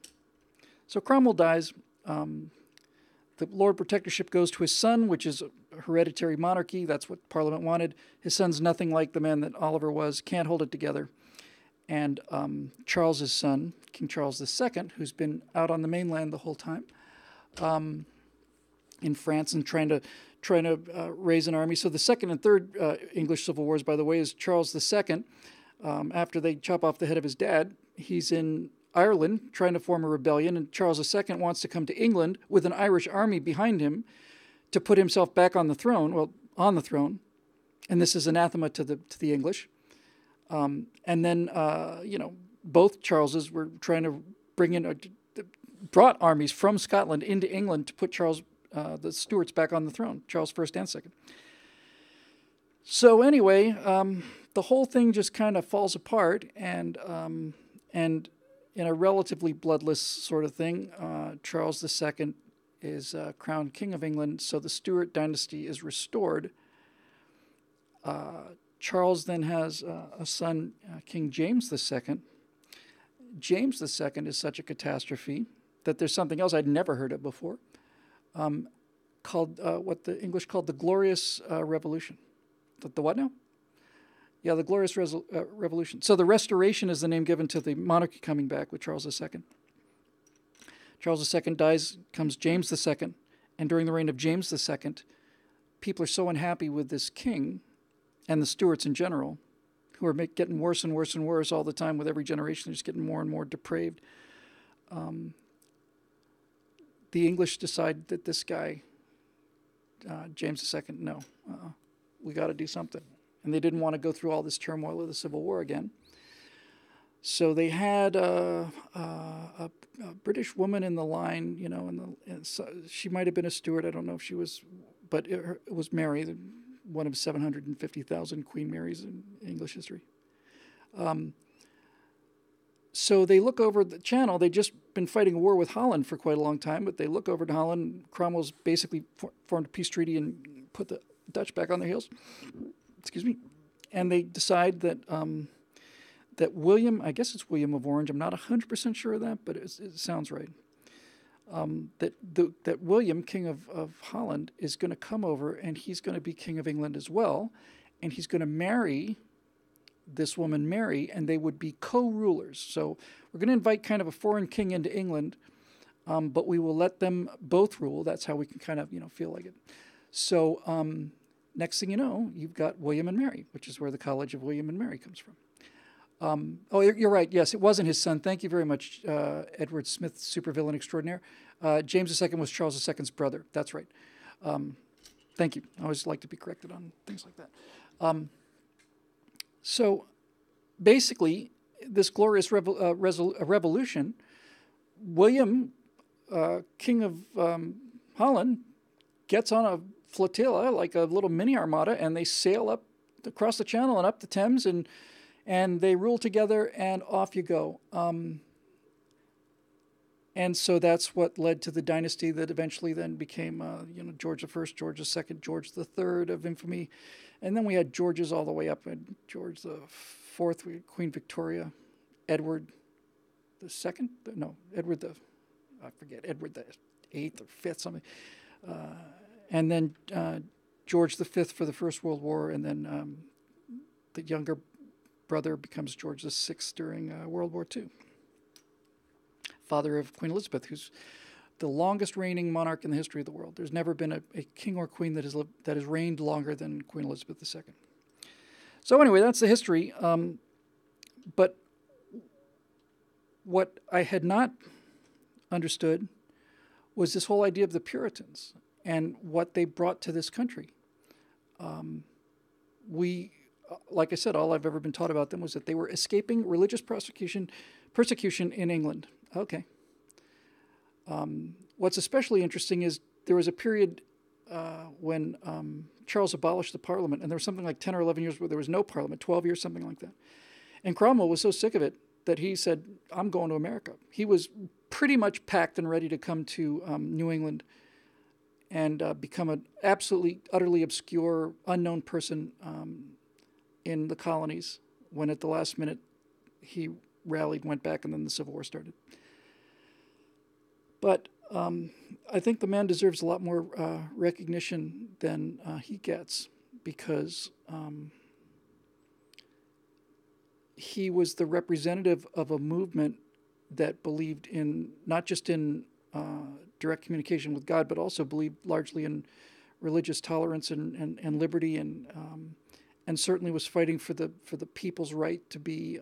So Cromwell dies. The Lord Protectorship goes to his son, which is a hereditary monarchy. That's what Parliament wanted. His son's nothing like the man that Oliver was, can't hold it together. And Charles's son, King Charles II, who's been out on the mainland the whole time, in France and trying to raise an army. So the second and third English civil wars, by the way, is Charles II. After they chop off the head of his dad, he's in Ireland trying to form a rebellion, and Charles II wants to come to England with an Irish army behind him to put himself back on the throne. And this is anathema to the English. And then both Charleses were trying to brought armies from Scotland into England to put Charles the Stuarts back on the throne, Charles I and II. So anyway, the whole thing just kind of falls apart, and in a relatively bloodless sort of thing, Charles II is crowned King of England, so the Stuart dynasty is restored. Charles then has a son, King James II. James II is such a catastrophe that there's something else I'd never heard of before, called what the English called the Glorious Revolution. The what now? Yeah, the Glorious Revolution. So the Restoration is the name given to the monarchy coming back with Charles II. Charles II dies, comes James II, and during the reign of James II, people are so unhappy with this king and the Stuarts in general, who are getting worse and worse and worse all the time with every generation. They're just getting more and more depraved. The English decide that this guy, James II, no, we got to do something. And they didn't want to go through all this turmoil of the Civil War again. So they had a British woman in the line, you know, and so she might have been a Stuart. I don't know if she was, but it was Mary, one of 750,000 Queen Marys in English history. So they look over the channel. They'd just been fighting a war with Holland for quite a long time, but they look over to Holland. Cromwell's basically formed a peace treaty and put the Dutch back on their heels. Excuse me. And they decide that that William, I guess it's William of Orange, I'm not 100% sure of that, but it sounds right. That William, King of Holland, is going to come over and he's going to be King of England as well, and he's going to marry this woman Mary, and they would be co-rulers. So we're going to invite kind of a foreign king into England, but we will let them both rule. That's how we can kind of, you know, feel like it. So next thing you know, you've got William and Mary, which is where the College of William and Mary comes from. Oh, you're right. Yes, it wasn't his son. Thank you very much, Edward Smith, supervillain extraordinaire. James II was Charles II's brother. That's right. Thank you. I always like to be corrected on things like that. So basically, this glorious revolution, William, King of Holland, gets on a flotilla, like a little mini armada, and they sail up across the channel and up the Thames, and they rule together, and off you go. And so that's what led to the dynasty that eventually then became, George I, George II, George III of infamy. And then we had Georges all the way up, and George IV, we had Queen Victoria, Edward II, Edward the VIII or Fifth, something. And then George V for the First World War, and then the younger brother becomes George VI during World War II. Father of Queen Elizabeth, who's the longest reigning monarch in the history of the world. There's never been a king or queen that has reigned longer than Queen Elizabeth II. So anyway, that's the history. But what I had not understood was this whole idea of the Puritans and what they brought to this country. Like I said, all I've ever been taught about them was that they were escaping religious persecution in England. Okay. What's especially interesting is there was a period when Charles abolished the Parliament, and there was something like 10 or 11 years where there was no Parliament, 12 years, something like that. And Cromwell was so sick of it that he said, I'm going to America. He was pretty much packed and ready to come to New England and become an absolutely, utterly obscure, unknown person in the colonies, when at the last minute he rallied, went back, and then the Civil War started. But I think the man deserves a lot more recognition than he gets, because he was the representative of a movement that believed in, not just in direct communication with God, but also believed largely in religious tolerance and liberty, and certainly was fighting for the people's right to be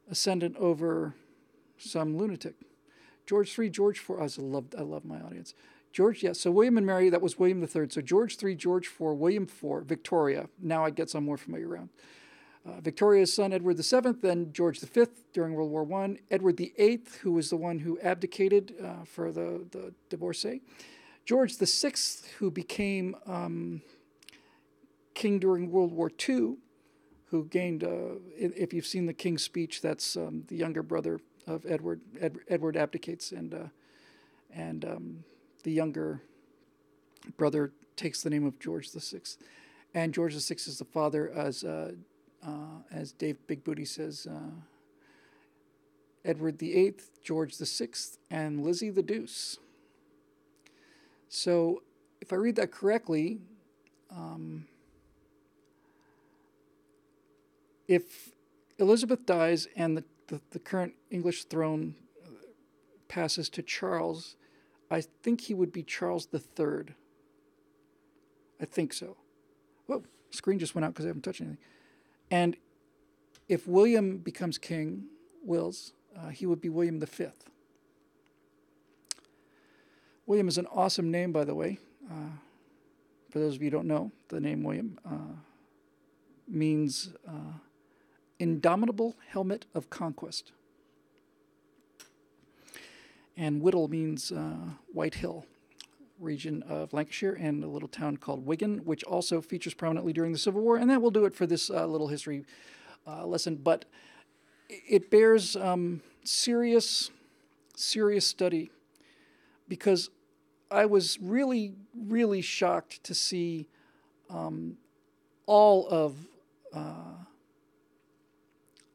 ascendant over some lunatic. George III, George IV. I love my audience. George, yes. So William and Mary, that was William III. So George III, George IV, William IV, Victoria. Now I get some more familiar around. Victoria's son, Edward VII, then George V during World War I, Edward VIII, who was the one who abdicated for the divorcee, George VI, who became king during World War II, who gained, if you've seen the King's Speech, that's the younger brother of Edward. Edward abdicates, and the younger brother takes the name of George VI. And George VI is the father, as Dave Big Booty says, Edward VIII, George VI, and Lizzie the Deuce. So if I read that correctly, if Elizabeth dies and the current English throne passes to Charles, I think he would be Charles III. I think so. Whoa, screen just went out because I haven't touched anything. And if William becomes king, he would be William V. William is an awesome name, by the way. For those of you who don't know, the name William means indomitable helmet of conquest. And Whittle means White Hill region of Lancashire, and a little town called Wigan, which also features prominently during the Civil War. And that will do it for this little history lesson. But it bears serious study, because I was really, really shocked to see all of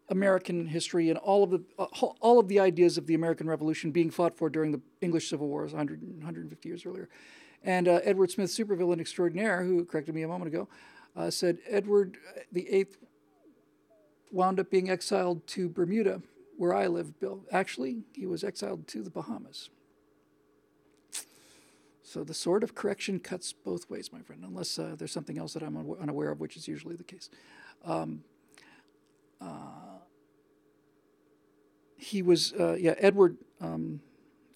American history and all of the ideas of the American Revolution being fought for during the English Civil Wars 150 years earlier. And Edward Smith, supervillain extraordinaire, who corrected me a moment ago, said Edward VIII wound up being exiled to Bermuda, where I live, Bill. Actually, he was exiled to the Bahamas. So the sword of correction cuts both ways, my friend, unless there's something else that I'm unaware of, which is usually the case. He was, Edward,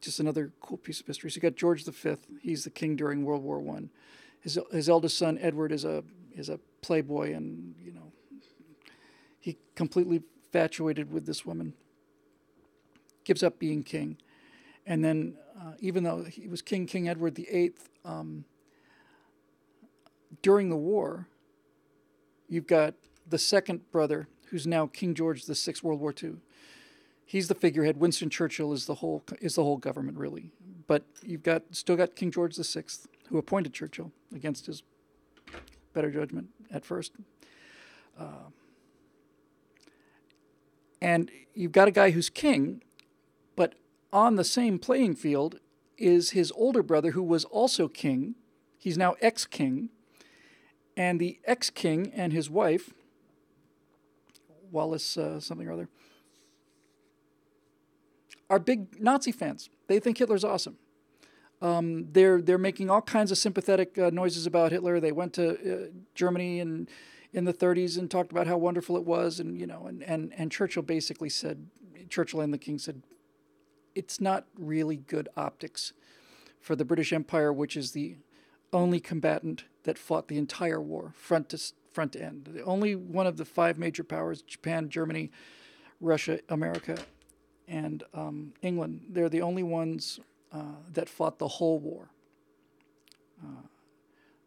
just another cool piece of history. So you got George V. He's the king during World War I. His eldest son, Edward, is a playboy, and, he completely infatuated with this woman. Gives up being king. And then, even though he was King Edward VIII, during the war, you've got the second brother, who's now King George VI, World War II. He's the figurehead. Winston Churchill is the whole government, really. But you've still got King George VI, who appointed Churchill against his better judgment at first. And you've got a guy who's king, but on the same playing field is his older brother, who was also king. He's now ex-king. And the ex-king and his wife, Wallace something or other, are big Nazi fans. They think Hitler's awesome. They're making all kinds of sympathetic noises about Hitler. They went to Germany in the 30s and talked about how wonderful it was, and Churchill basically said, Churchill and the king said, it's not really good optics for the British Empire, which is the only combatant that fought the entire war, front to end. The only one of the five major powers, Japan, Germany, Russia, America, and England, they're the only ones that fought the whole war.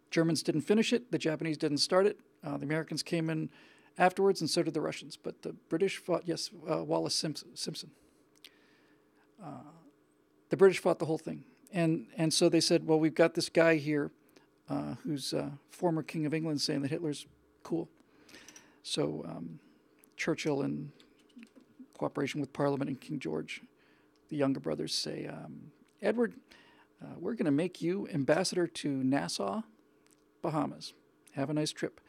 Germans didn't finish it. The Japanese didn't start it. The Americans came in afterwards, and so did the Russians. But the British fought, Wallace Simpson. The British fought the whole thing. And so they said, well, we've got this guy here who's former King of England saying that Hitler's cool. So Churchill, in cooperation with Parliament and King George, the younger brothers, say, Edward, we're going to make you ambassador to Nassau, Bahamas. Have a nice trip.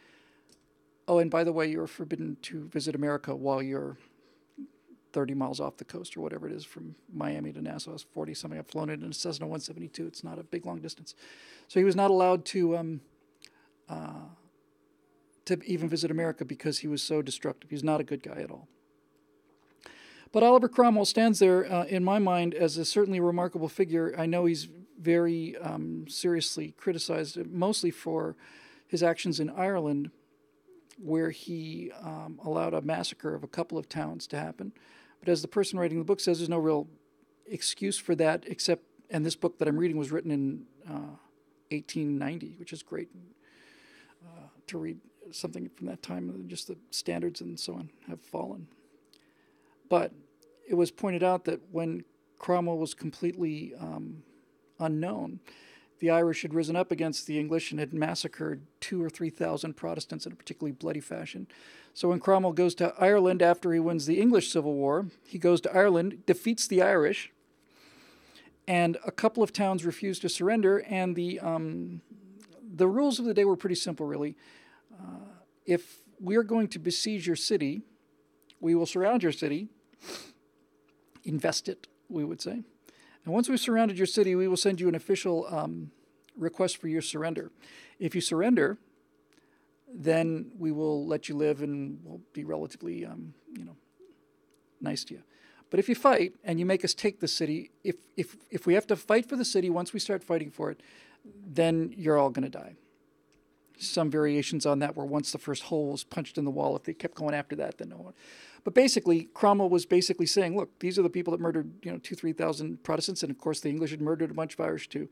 Oh, and by the way, you're forbidden to visit America while you're 30 miles off the coast, or whatever it is, from Miami to Nassau. It's 40-something. I've flown it in a Cessna 172. It's not a big, long distance. So he was not allowed to even visit America because he was so destructive. He's not a good guy at all. But Oliver Cromwell stands there, in my mind, as a certainly remarkable figure. I know he's very seriously criticized, mostly for his actions in Ireland, where he allowed a massacre of a couple of towns to happen. But as the person writing the book says, there's no real excuse for that, except, and this book that I'm reading was written in 1890, which is great to read something from that time. Just the standards and so on have fallen. But it was pointed out that when Cromwell was completely unknown, the Irish had risen up against the English and had massacred 2,000 or 3,000 Protestants in a particularly bloody fashion. So when Cromwell goes to Ireland after he wins the English Civil War, he goes to Ireland, defeats the Irish, and a couple of towns refused to surrender, and the rules of the day were pretty simple, really. If we're going to besiege your city, we will surround your city, invest it, we would say. And once we've surrounded your city, we will send you an official request for your surrender. If you surrender, then we will let you live and we'll be relatively, nice to you. But if you fight and you make us take the city, if we have to fight for the city, once we start fighting for it, then you're all going to die. Some variations on that were once the first hole was punched in the wall. If they kept going after that, then no one. But basically, Cromwell was basically saying, look, these are the people that murdered, 2,000-3,000 Protestants, and of course the English had murdered a bunch of Irish too.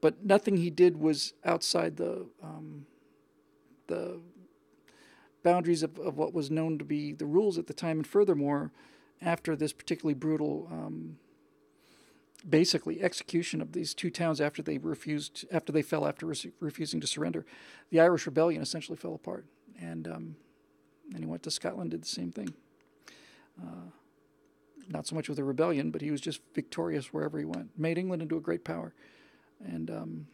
But nothing he did was outside the boundaries of what was known to be the rules at the time. And furthermore, after this particularly brutal, basically execution of these two towns after they fell after refusing to surrender, the Irish rebellion essentially fell apart. And he went to Scotland, did the same thing. Not so much with a rebellion, but he was just victorious wherever he went. Made England into a great power. And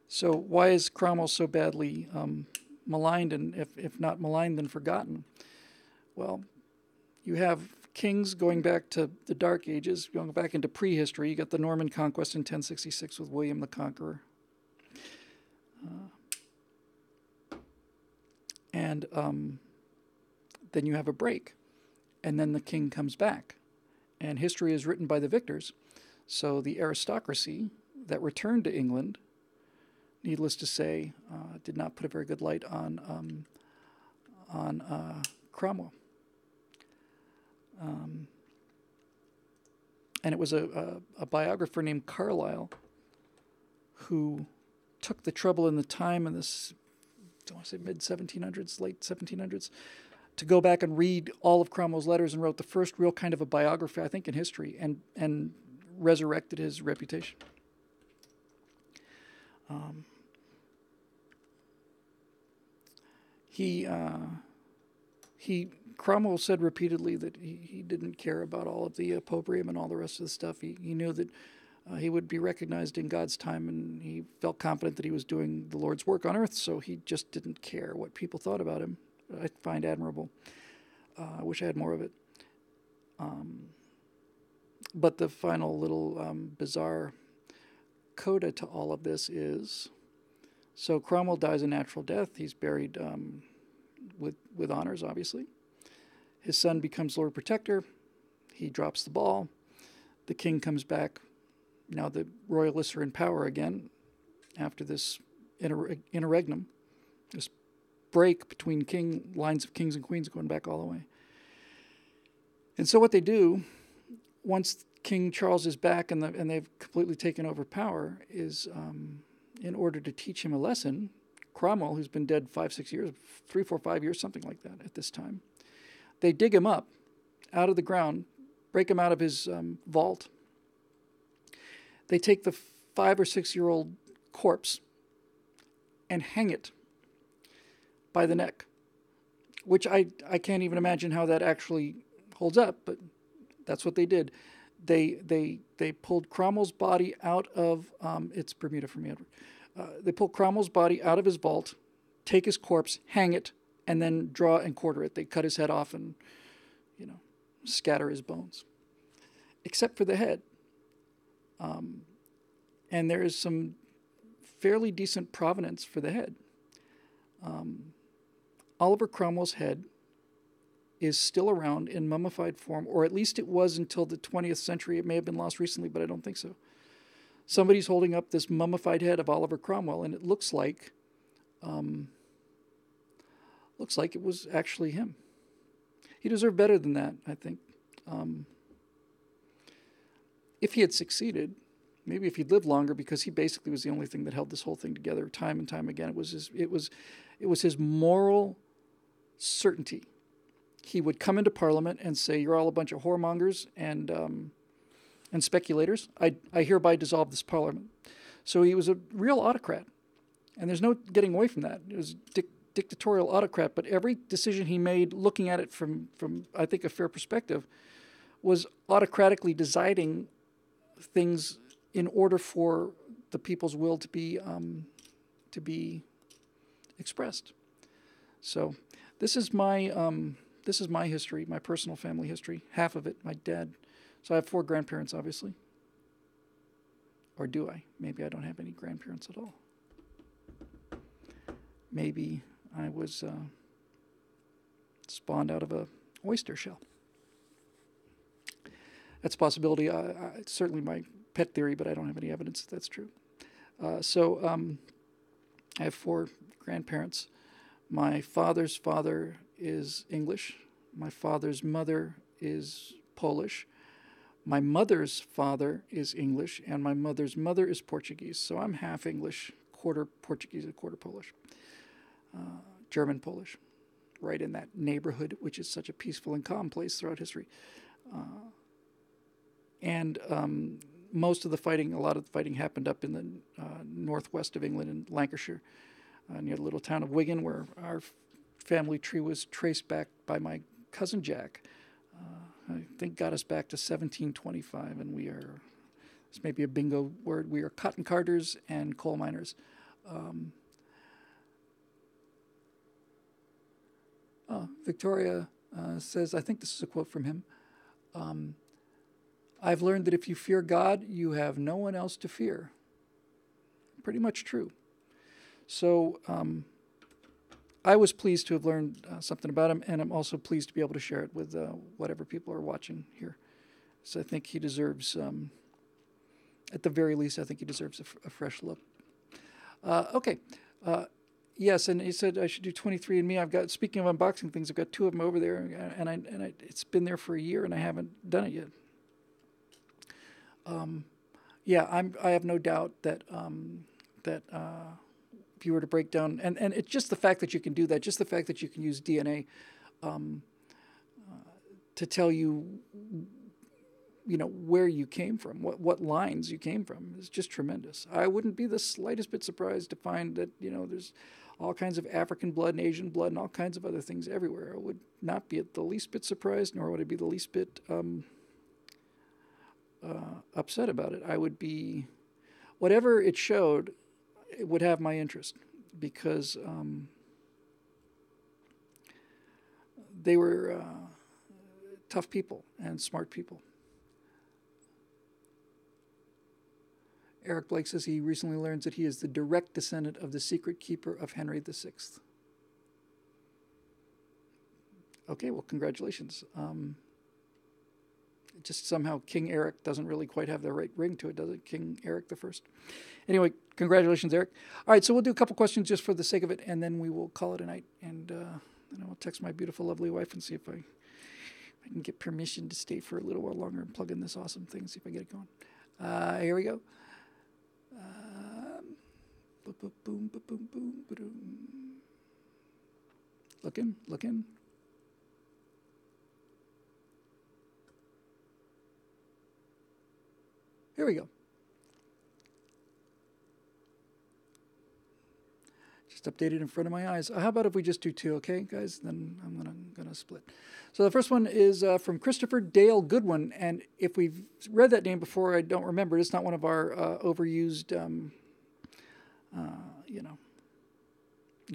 so why is Cromwell so badly maligned, and if not maligned, then forgotten? Well, you have kings going back to the Dark Ages, going back into prehistory. You got the Norman conquest in 1066 with William the Conqueror. And then you have a break, and then the king comes back. And history is written by the victors. So the aristocracy that returned to England, needless to say, did not put a very good light on Cromwell. And it was a biographer named Carlyle who took the trouble in the time in this, I want to say mid-1700s, late 1700s, to go back and read all of Cromwell's letters and wrote the first real kind of a biography, I think, in history, and resurrected his reputation. Cromwell said repeatedly that he didn't care about all of the opprobrium and all the rest of the stuff. He knew that he would be recognized in God's time, and he felt confident that he was doing the Lord's work on earth, so he just didn't care what people thought about him. I find admirable. I wish I had more of it. But the final little bizarre coda to all of this is, so Cromwell dies a natural death. He's buried with honors, obviously. His son becomes Lord Protector. He drops the ball. The king comes back. Now the royalists are in power again after this interregnum, this break between lines of kings and queens going back all the way. And so what they do, once King Charles is back and they've completely taken over power, is in order to teach him a lesson, Cromwell, who's been dead 5-6 years, 3, 4, 5 years, something like that at this time, they dig him up out of the ground, break him out of his vault. They take the 5 or 6 year old corpse and hang it by the neck, which I can't even imagine how that actually holds up, but that's what they did. They pulled Cromwell's body out of, it's Bermuda for me, Edward. They pulled Cromwell's body out of his vault, take his corpse, hang it, and then draw and quarter it. They cut his head off and, scatter his bones, except for the head. And there is some fairly decent provenance for the head. Oliver Cromwell's head is still around in mummified form, or at least it was until the 20th century. It may have been lost recently, but I don't think so. somebody's holding up this mummified head of Oliver Cromwell, and it looks like it was actually him. He deserved better than that, I think. If he had succeeded, maybe if he'd lived longer, because he basically was the only thing that held this whole thing together time and time again. It was his moral certainty. He would come into Parliament and say, "You're all a bunch of whoremongers and speculators. I hereby dissolve this Parliament." So he was a real autocrat, and there's no getting away from that. It was dictatorial autocrat, but every decision he made, looking at it from I think a fair perspective, was autocratically deciding things in order for the people's will to be expressed. So this is my history, my personal family history. Half of it, my dad. So I have 4 grandparents, obviously. Or do I? Maybe I don't have any grandparents at all. Maybe I was spawned out of a oyster shell. That's a possibility. It's certainly my pet theory, but I don't have any evidence that that's true. So I have 4 grandparents. My father's father is English. My father's mother is Polish. My mother's father is English, and my mother's mother is Portuguese. So I'm half English, quarter Portuguese, and quarter Polish. German Polish, right in that neighborhood, which is such a peaceful and calm place throughout history. And most of the fighting, a lot of the fighting happened up in the northwest of England in Lancashire, near the little town of Wigan, where our family tree was traced back by my cousin Jack. I think got us back to 1725, and we are, this may be a bingo word, we are cotton carters and coal miners. Victoria says, I think this is a quote from him, "I've learned that if you fear God, you have no one else to fear." Pretty much true. So I was pleased to have learned something about him, and I'm also pleased to be able to share it with whatever people are watching here. So I think he deserves, at the very least, I think he deserves a fresh look. Okay. Yes, and he said I should do 23andMe. I've got, speaking of unboxing things, I've got 2 of them over there, and I it's been there for a year, and I haven't done it yet. I have no doubt that if you were to break down, and it's just the fact that you can do that, just the fact that you can use DNA to tell you, where you came from, what lines you came from, is just tremendous. I wouldn't be the slightest bit surprised to find that, there's all kinds of African blood and Asian blood and all kinds of other things everywhere. I would not be at the least bit surprised, nor would I be the least bit upset about it. I would be, whatever it showed, it would have my interest, because they were tough people and smart people. Eric Blake says he recently learns that he is the direct descendant of the secret keeper of Henry VI. Okay, well, congratulations. Just somehow King Eric doesn't really quite have the right ring to it, does it? King Eric the First. Anyway, congratulations, Eric. All right, so we'll do a couple questions just for the sake of it, and then we will call it a night. And then I will text my beautiful, lovely wife and see if I can get permission to stay for a little while longer and plug in this awesome thing, see if I get it going. Here we go. Boom, boom, boom, boom, boom. Looking. Here we go. Just updated in front of my eyes. How about if we just do 2, okay, guys? Then I'm gonna split. So the first one is from Christopher Dale Goodwin, and if we've read that name before, I don't remember. It's not one of our overused,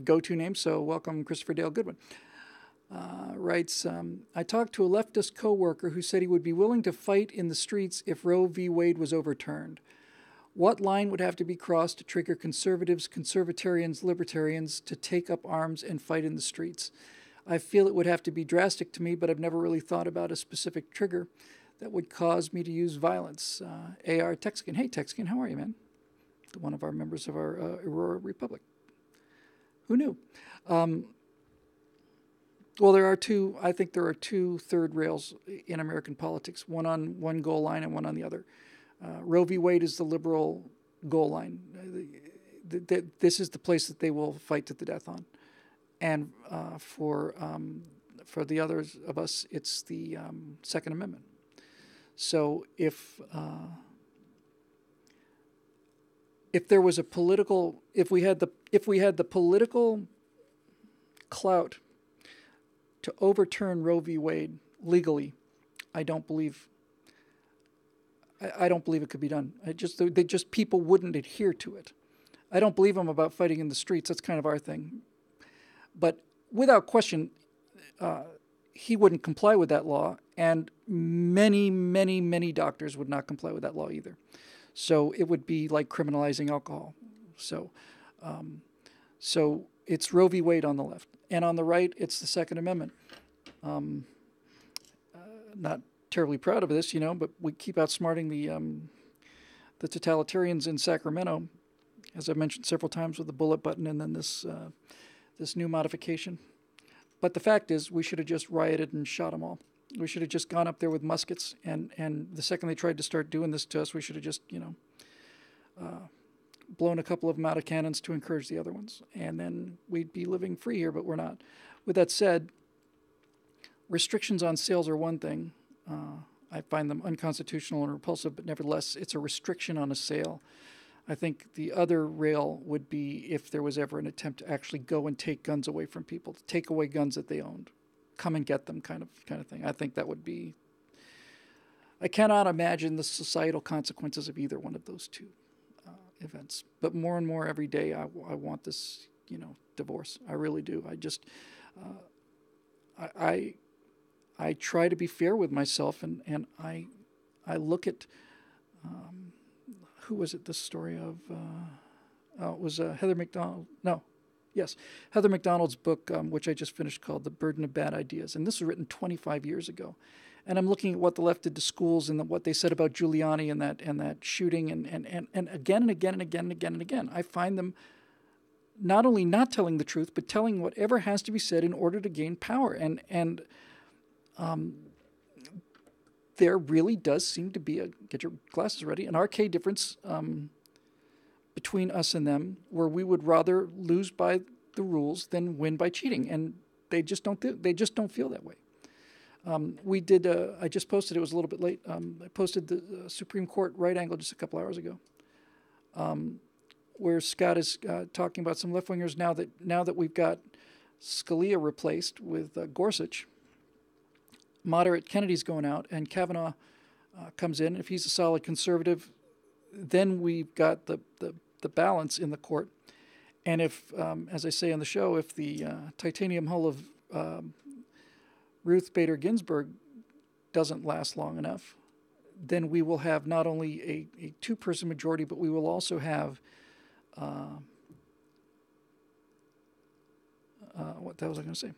go-to names. So welcome, Christopher Dale Goodwin. Writes, I talked to a leftist co-worker who said he would be willing to fight in the streets if Roe v. Wade was overturned. What line would have to be crossed to trigger conservatives, conservatarians, libertarians to take up arms and fight in the streets? I feel it would have to be drastic to me, but I've never really thought about a specific trigger. that would cause me to use violence. AR Texkin. Hey, Texkin, how are you, man? One of our members of our Aurora Republic. Who knew? Well, I think there are two third rails in American politics, one on one goal line and one on the other. Roe v. Wade is the liberal goal line. This is the place that they will fight to the death on. And for the others of us, it's the Second Amendment. So if there was if we had the political clout to overturn Roe v. Wade legally, I don't believe it could be done. People wouldn't adhere to it. I don't believe them about fighting in the streets. That's kind of our thing. But without question, he wouldn't comply with that law, and many, many, many doctors would not comply with that law either. So it would be like criminalizing alcohol. So it's Roe v. Wade on the left, and on the right, it's the Second Amendment. Not terribly proud of this, but we keep outsmarting the totalitarians in Sacramento, as I've mentioned several times, with the bullet button and then this new modification. But the fact is, we should have just rioted and shot them all. We should have just gone up there with muskets, and the second they tried to start doing this to us, we should have just, blown a couple of them out of cannons to encourage the other ones. And then we'd be living free here, but we're not. With that said, restrictions on sales are one thing. I find them unconstitutional and repulsive, but nevertheless, it's a restriction on a sale. I think the other rail would be if there was ever an attempt to actually go and take guns away from people, to take away guns that they owned, come and get them kind of thing. I think that would be. I cannot imagine the societal consequences of either one of those two events. But more and more every day, I want this, divorce. I really do. I just, I try to be fair with myself, and I look at. Who was it? The story of? It was Heather McDonald. No, yes, Heather McDonald's book, which I just finished, called "The Burden of Bad Ideas," and this was written 25 years ago. And I'm looking at what the left did to schools and what they said about Giuliani and that shooting, and again and again and again and again and again. I find them not only not telling the truth, but telling whatever has to be said in order to gain power. And there really does seem to be get your glasses ready, an arcade difference between us and them, where we would rather lose by the rules than win by cheating, and they just don't feel that way. We did. I just posted. It was a little bit late. I posted the Supreme Court right angle just a couple hours ago, where Scott is talking about some left wingers now that we've got Scalia replaced with Gorsuch. Moderate Kennedy's going out, and Kavanaugh comes in. If he's a solid conservative, then we've got the balance in the court. And if, as I say on the show, if the titanium hull of Ruth Bader Ginsburg doesn't last long enough, then we will have not only a two-person majority, but we will also have what the hell was I going to say?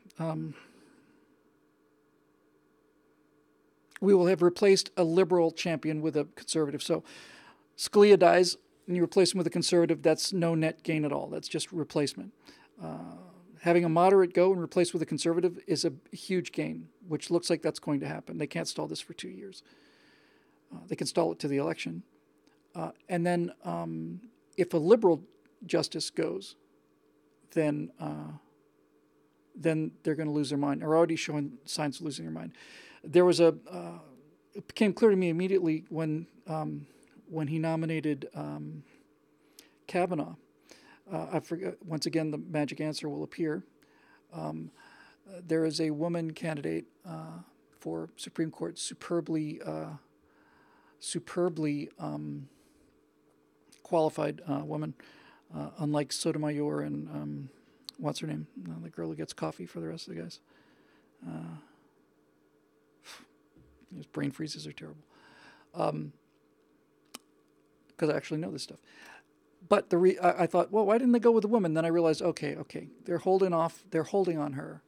We will have replaced a liberal champion with a conservative. So Scalia dies, and you replace him with a conservative. That's no net gain at all. That's just replacement. Having a moderate go and replace with a conservative is a huge gain, which looks like that's going to happen. They can't stall this for 2 years. They can stall it to the election. And then if a liberal justice goes, then they're going to lose their mind. They're already showing signs of losing their mind. There was it became clear to me immediately when he nominated Kavanaugh. I forget, once again, the magic answer will appear. There is a woman candidate for Supreme Court, superbly qualified woman, unlike Sotomayor and what's her name? The girl who gets coffee for the rest of the guys. His brain freezes are terrible. Because I actually know this stuff. But I thought, well, why didn't they go with a woman? Then I realized, okay, they're holding on her.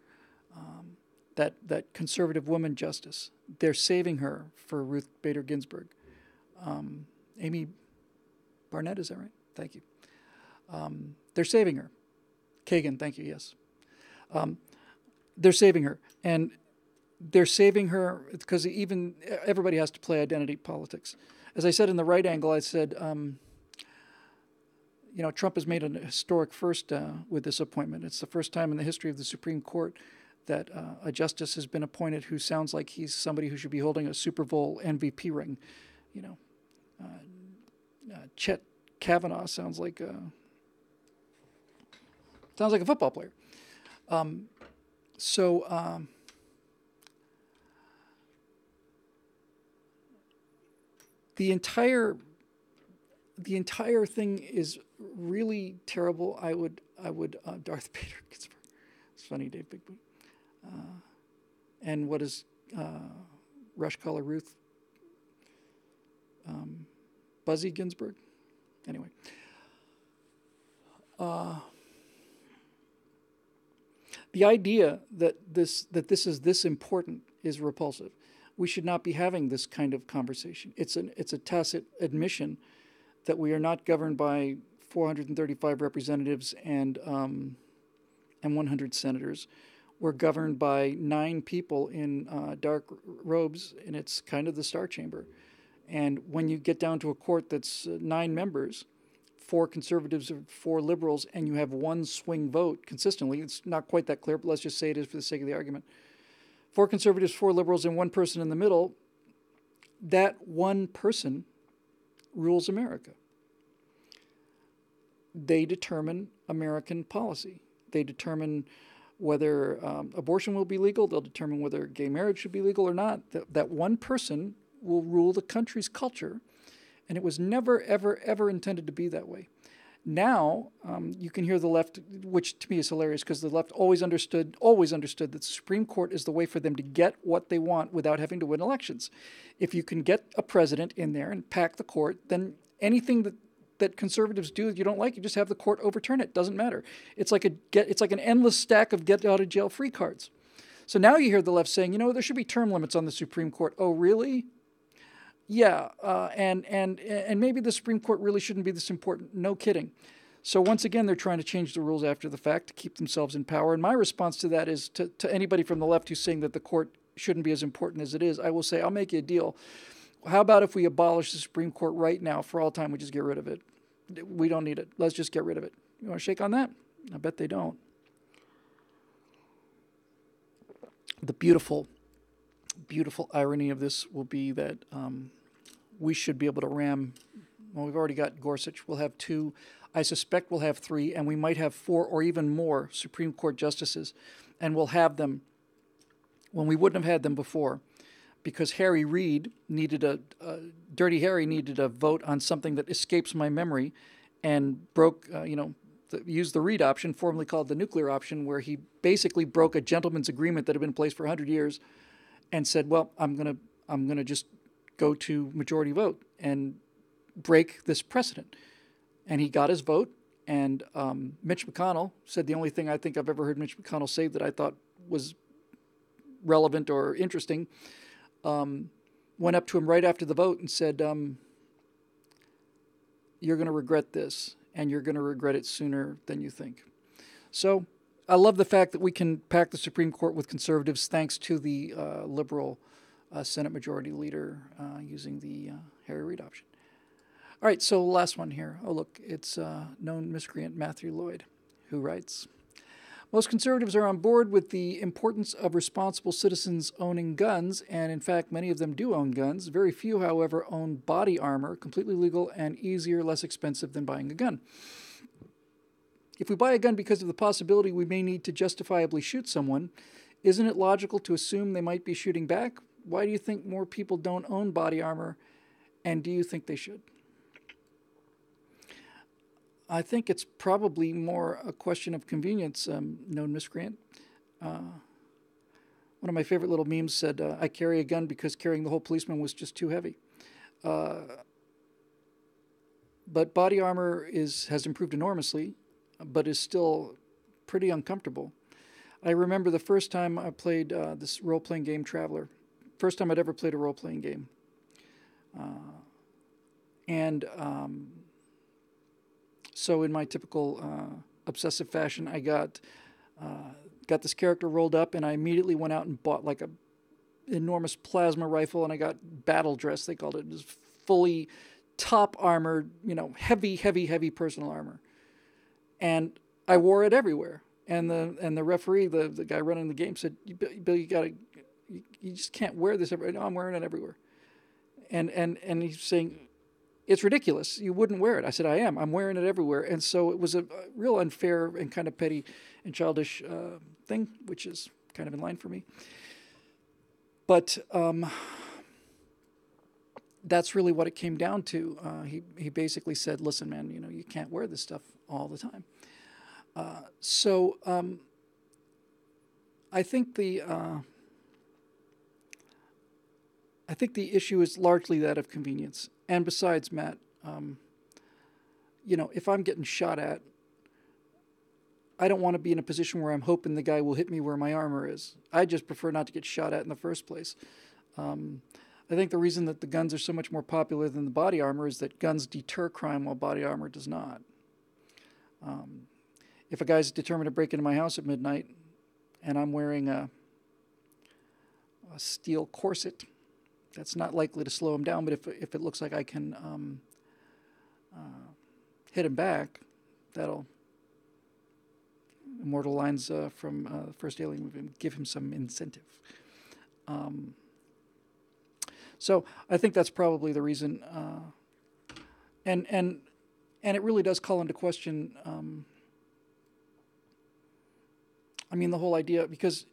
that conservative woman justice. They're saving her for Ruth Bader Ginsburg. Amy Barnett, is that right? Thank you. They're saving her. Kagan, thank you, yes. They're saving her. And they're saving her because even everybody has to play identity politics. As I said in the right angle, I said, Trump has made a historic first with this appointment. It's the first time in the history of the Supreme Court that a justice has been appointed who sounds like he's somebody who should be holding a Super Bowl MVP ring. Chet Kavanaugh sounds like a football player. The entire thing is really terrible. I would Darth Bader Ginsburg. It's funny, Dave Bigby. And what does Rush call her, Ruth? Buzzy Ginsburg. Anyway. The idea that this is this important is repulsive. We should not be having this kind of conversation. It's a tacit admission that we are not governed by 435 representatives and 100 senators. We're governed by 9 people in dark robes, and it's kind of the Star Chamber. And when you get down to a court that's 9 members, 4 conservatives or 4 liberals, and you have one swing vote consistently, it's not quite that clear, but let's just say it is for the sake of the argument. 4 conservatives, 4 liberals, and 1 person in the middle, that one person rules America. They determine American policy. They determine whether abortion will be legal. They'll determine whether gay marriage should be legal or not. That one person will rule the country's culture, and it was never, ever, ever intended to be that way. Now, you can hear the left, which to me is hilarious because the left always understood that the Supreme Court is the way for them to get what they want without having to win elections. If you can get a president in there and pack the court, then anything that conservatives do that you don't like, you just have the court overturn it. Doesn't matter. It's like an endless stack of get out of jail free cards. So now you hear the left saying, there should be term limits on the Supreme Court. Oh, really? Yeah, and maybe the Supreme Court really shouldn't be this important. No kidding. So once again, they're trying to change the rules after the fact to keep themselves in power. And my response to that is to anybody from the left who's saying that the court shouldn't be as important as it is, I will say, I'll make you a deal. How about if we abolish the Supreme Court right now for all time? We just get rid of it. We don't need it. Let's just get rid of it. You want to shake on that? I bet they don't. The beautiful, beautiful irony of this will be that we should be able to ram. Well, we've already got Gorsuch. We'll have 2. I suspect we'll have 3, and we might have 4 or even more Supreme Court justices, and we'll have them when we wouldn't have had them before, because Harry Reid needed Dirty Harry needed a vote on something that escapes my memory, and broke, used the Reid option, formerly called the nuclear option, where he basically broke a gentleman's agreement that had been in place for 100 years, and said, "Well, I'm gonna just go to majority vote and break this precedent." And he got his vote, and Mitch McConnell said the only thing I think I've ever heard Mitch McConnell say that I thought was relevant or interesting, went up to him right after the vote and said, "You're going to regret this, and you're going to regret it sooner than you think." So I love the fact that we can pack the Supreme Court with conservatives thanks to the liberal Senate Majority Leader using the Harry Reid option. All right, so last one here. Oh, look, it's known miscreant Matthew Lloyd, who writes, "Most conservatives are on board with the importance of responsible citizens owning guns, and in fact, many of them do own guns. Very few, however, own body armor, completely legal and easier, less expensive than buying a gun. If we buy a gun because of the possibility we may need to justifiably shoot someone, isn't it logical to assume they might be shooting back? Why do you think more people don't own body armor, and do you think they should?" I think it's probably more a question of convenience, known miscreant. One of my favorite little memes said, "I carry a gun because carrying the whole policeman was just too heavy." But body armor has improved enormously, but is still pretty uncomfortable. I remember the first time I played this role-playing game, Traveler. First time I'd ever played a role-playing game. And so in my typical obsessive fashion, I got this character rolled up, and I immediately went out and bought like a enormous plasma rifle, and I got battle dress, they called it. It was fully top armor, heavy personal armor. And I wore it everywhere. And the referee, the guy running the game, said, "Bill, you just can't wear this everywhere." "No, I'm wearing it everywhere." And he's saying, "It's ridiculous. You wouldn't wear it." I said, "I am. I'm wearing it everywhere." And so it was a real unfair and kind of petty and childish thing, which is kind of in line for me. But that's really what it came down to. He basically said, "Listen, man, you can't wear this stuff all the time." So I think the issue is largely that of convenience. And besides, Matt, if I'm getting shot at, I don't want to be in a position where I'm hoping the guy will hit me where my armor is. I just prefer not to get shot at in the first place. I think the reason that the guns are so much more popular than the body armor is that guns deter crime while body armor does not. If a guy's determined to break into my house at midnight and I'm wearing a steel corset, that's not likely to slow him down. But if it looks like I can hit him back, that'll, immortal lines from First Alien movie, give him some incentive. So I think that's probably the reason. And it really does call into question, the whole idea, because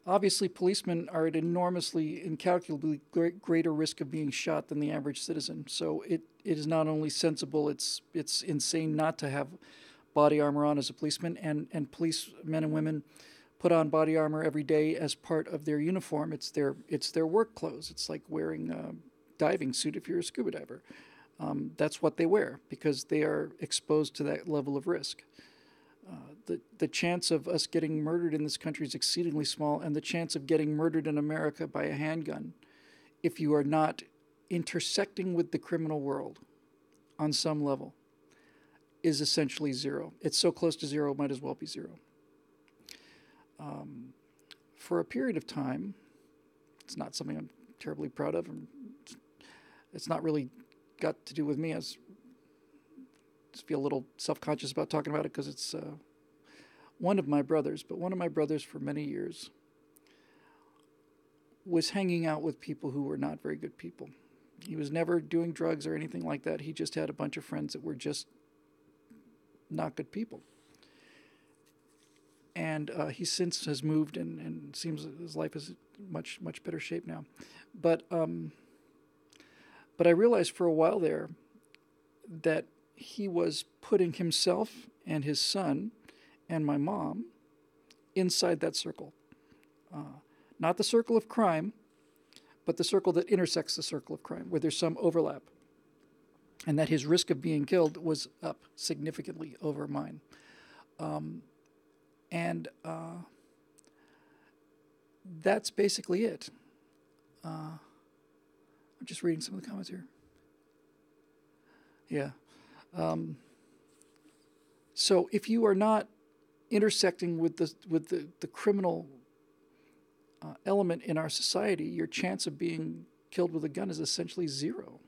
obviously policemen are at enormously, incalculably greater risk of being shot than the average citizen. So it is not only sensible, it's insane not to have body armor on as a policeman, and police men and women put on body armor every day as part of their uniform. It's their work clothes. It's like wearing a diving suit if you're a scuba diver. That's what they wear because they are exposed to that level of risk. The chance of us getting murdered in this country is exceedingly small, and the chance of getting murdered in America by a handgun, if you are not intersecting with the criminal world on some level, is essentially zero. It's so close to zero, it might as well be zero. For a period of time, it's not something I'm terribly proud of. It's not really got to do with me. I just feel a little self-conscious about talking about it because it's one of my brothers. But one of my brothers for many years was hanging out with people who were not very good people. He was never doing drugs or anything like that. He just had a bunch of friends that were just not good people. And he since has moved and seems his life is much better shape now. But I realized for a while there that he was putting himself and his son and my mom inside that circle. Not the circle of crime, but the circle that intersects the circle of crime, where there's some overlap. And that his risk of being killed was up significantly over mine. And that's basically it. I'm just reading some of the comments here. Yeah. So if you are not intersecting with the criminal element in our society, your chance of being killed with a gun is essentially zero.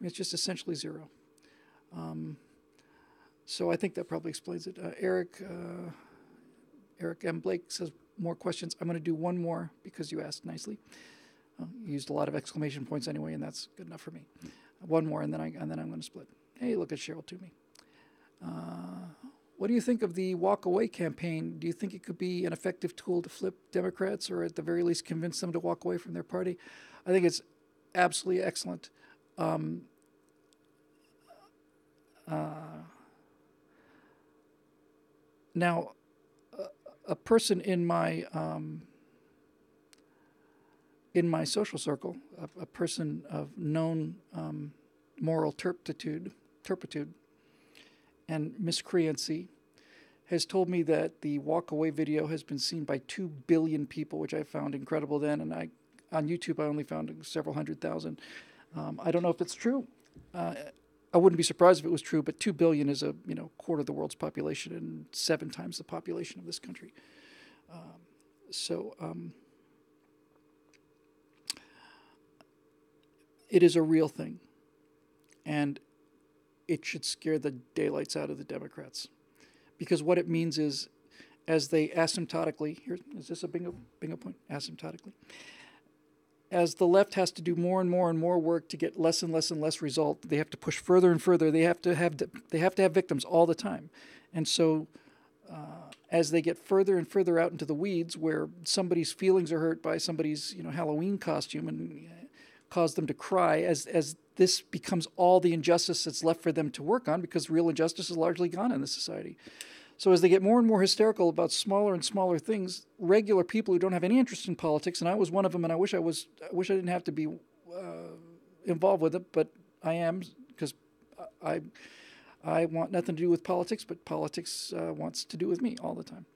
It's just essentially zero. So I think that probably explains it. Eric M. Blake says, more questions. I'm going to do one more because you asked nicely. You used a lot of exclamation points anyway, and that's good enough for me. One more, and then I'm going to split. Hey, look at Cheryl Toomey. What do you think of the walk away campaign? Do you think it could be an effective tool to flip Democrats, or at the very least convince them to walk away from their party? I think it's absolutely excellent. Now, a person in my social circle, a person of known moral turpitude and miscreancy, has told me that the walk away video has been seen by 2 billion people, which I found incredible then. And on YouTube, I only found several hundred thousand. I don't know if it's true. I wouldn't be surprised if it was true, but 2 billion is a quarter of the world's population and 7 times the population of this country. So it is a real thing, and it should scare the daylights out of the Democrats, because what it means is, as they asymptotically, here is this a bingo point? Asymptotically, as the left has to do more and more and more work to get less and less and less result, they have to push further and further. They have to have victims all the time, and so as they get further and further out into the weeds, where somebody's feelings are hurt by somebody's Halloween costume and cause them to cry, as this becomes all the injustice that's left for them to work on, because real injustice is largely gone in this society. So as they get more and more hysterical about smaller and smaller things, regular people who don't have any interest in politics, and I was one of them, and I wish I didn't have to be involved with it, but I am, because I want nothing to do with politics, but politics wants to do with me all the time.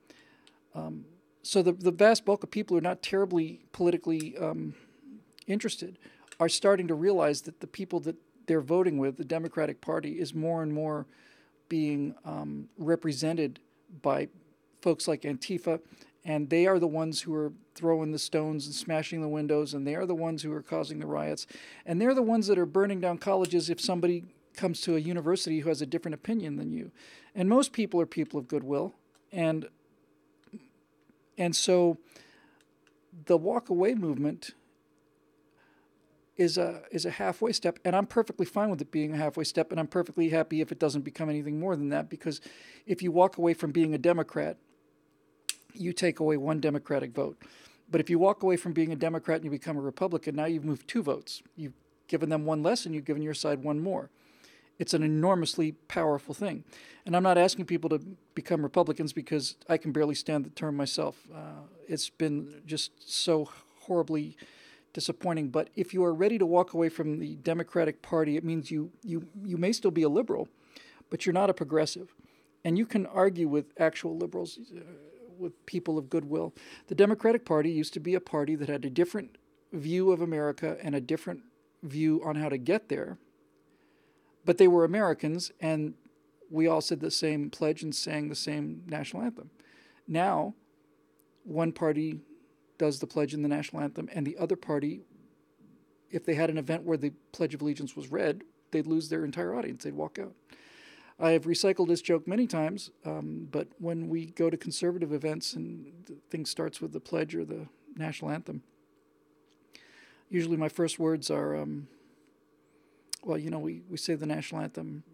So the vast bulk of people who are not terribly politically interested are starting to realize that the people that they're voting with, the Democratic Party, is more and more being represented by folks like Antifa, and they are the ones who are throwing the stones and smashing the windows, and they are the ones who are causing the riots, and they're the ones that are burning down colleges if somebody comes to a university who has a different opinion than you. And most people are people of goodwill, and so the walk away movement is a halfway step, and I'm perfectly fine with it being a halfway step, and I'm perfectly happy if it doesn't become anything more than that, because if you walk away from being a Democrat, you take away one Democratic vote. But if you walk away from being a Democrat and you become a Republican, now you've moved 2 votes. You've given them one less, and you've given your side one more. It's an enormously powerful thing. And I'm not asking people to become Republicans, because I can barely stand the term myself. It's been just so horribly disappointing. But if you are ready to walk away from the Democratic Party, it means you may still be a liberal, but you're not a progressive. And you can argue with actual liberals, with people of goodwill. The Democratic Party used to be a party that had a different view of America and a different view on how to get there. But they were Americans, and we all said the same pledge and sang the same national anthem. Now, one party does the pledge and the national anthem, and the other party, if they had an event where the Pledge of Allegiance was read, they'd lose their entire audience. They'd walk out. I have recycled this joke many times, but when we go to conservative events and things starts with the pledge or the national anthem, usually my first words are, we say the national anthem,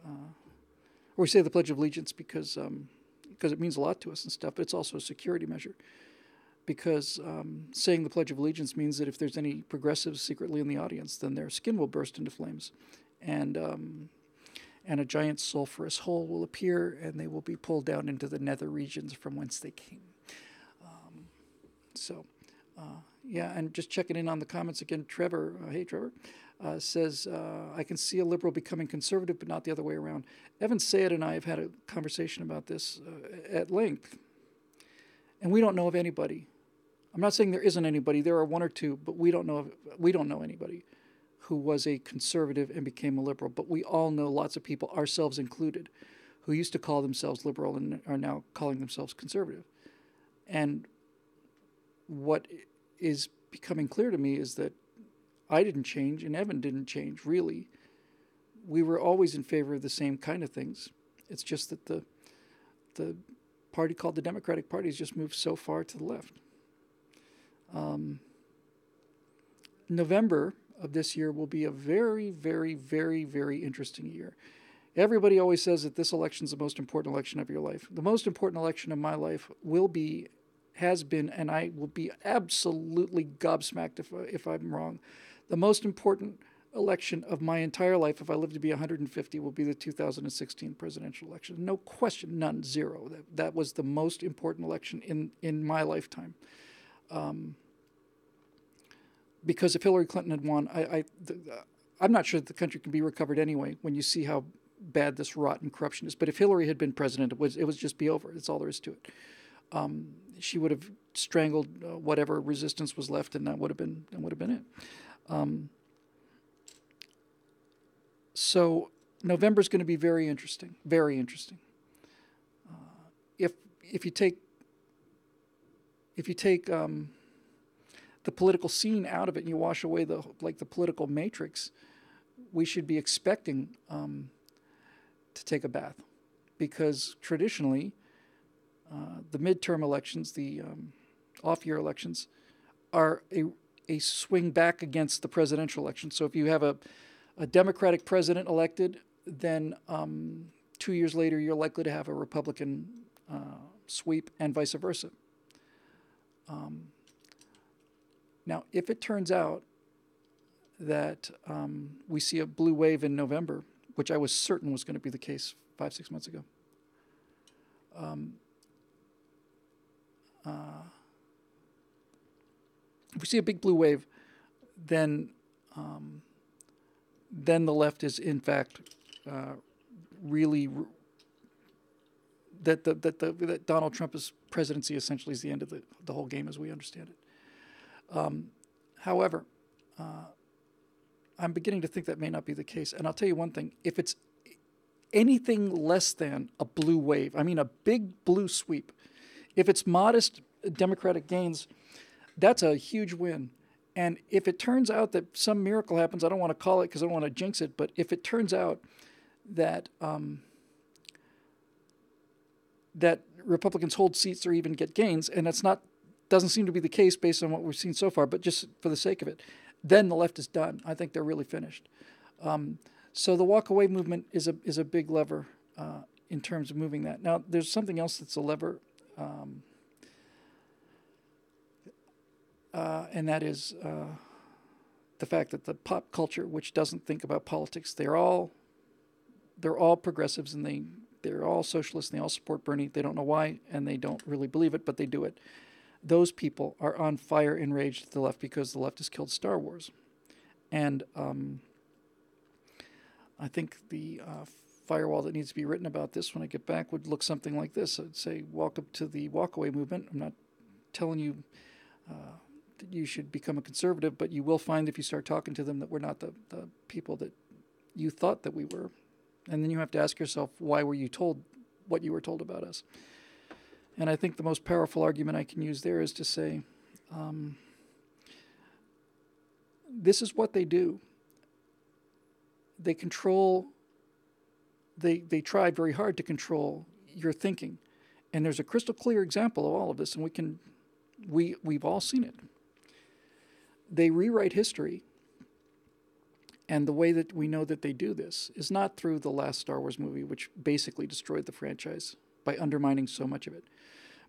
or we say the Pledge of Allegiance because it means a lot to us and stuff, but it's also a security measure. Because saying the Pledge of Allegiance means that if there's any progressives secretly in the audience, then their skin will burst into flames, and a giant sulfurous hole will appear, and they will be pulled down into the nether regions from whence they came. And just checking in on the comments again, Trevor, hey Trevor, says, I can see a liberal becoming conservative, but not the other way around. Evan Sayed and I have had a conversation about this at length, and we don't know of anybody. I'm not saying there isn't anybody. There are one or two, but we don't know anybody who was a conservative and became a liberal. But we all know lots of people, ourselves included, who used to call themselves liberal and are now calling themselves conservative. And what is becoming clear to me is that I didn't change and Evan didn't change, really. We were always in favor of the same kind of things. It's just that the party called the Democratic Party has just moved so far to the left. November of this year will be a very, very, very, very interesting year. Everybody always says that this election is the most important election of your life. The most important election of my life has been, and I will be absolutely gobsmacked if I'm wrong. The most important election of my entire life, if I live to be 150, will be the 2016 presidential election. No question, none, zero. That was the most important election in my lifetime. Because if Hillary Clinton had won, I'm not sure that the country can be recovered anyway when you see how bad this rotten corruption is. But if Hillary had been president, it would just be over. That's all there is to it. She would have strangled whatever resistance was left, and that would have been it. So November is going to be very interesting. Very interesting. If you take the political scene out of it and you wash away the political matrix, we should be expecting to take a bath, because traditionally the midterm elections, the off-year elections, are a swing back against the presidential election. So if you have a Democratic president elected, then 2 years later you're likely to have a Republican sweep, and vice versa. Now, if it turns out that we see a blue wave in November, which I was certain was going to be the case 5-6 months ago, if we see a big blue wave, then the left is in fact really that Donald Trump's presidency essentially is the end of the whole game as we understand it. However, I'm beginning to think that may not be the case. And I'll tell you one thing: if it's anything less than a blue wave, I mean a big blue sweep, if it's modest Democratic gains, that's a huge win. And if it turns out that some miracle happens, I don't want to call it because I don't want to jinx it, but if it turns out that that Republicans hold seats or even get gains, and doesn't seem to be the case based on what we've seen so far, but just for the sake of it, then the left is done. I think they're really finished. So the walk-away movement is a big lever in terms of moving that. Now, there's something else that's a lever, and that is the fact that the pop culture, which doesn't think about politics, they're all progressives, and they're all socialists, and they all support Bernie. They don't know why, and they don't really believe it, but they do it. Those people are on fire, enraged at the left because the left has killed Star Wars. And I think the firewall that needs to be written about this when I get back would look something like this. I'd say, welcome to the walkaway movement. I'm not telling you that you should become a conservative, but you will find if you start talking to them that we're not the people that you thought that we were. And then you have to ask yourself, why were you told what you were told about us? And I think the most powerful argument I can use there is to say, this is what they do. They control, they try very hard to control your thinking. And there's a crystal clear example of all of this, and we've all seen it. They rewrite history. And the way that we know that they do this is not through the last Star Wars movie, which basically destroyed the franchise by undermining so much of it.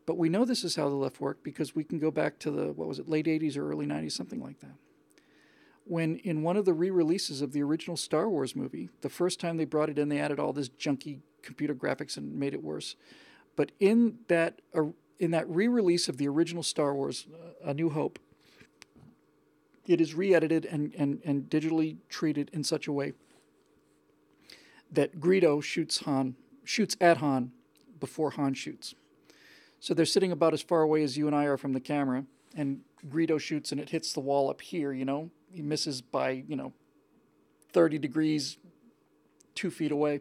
But we know this is how the left worked because we can go back to the, late 80s or early 90s, something like that. When in one of the re-releases of the original Star Wars movie, the first time they brought it in, they added all this junky computer graphics and made it worse. But in that re-release of the original Star Wars, A New Hope, it is re-edited and digitally treated in such a way that Greedo shoots at Han before Han shoots. So they're sitting about as far away as you and I are from the camera, and Greedo shoots and it hits the wall up here, He misses by, 30 degrees, 2 feet away.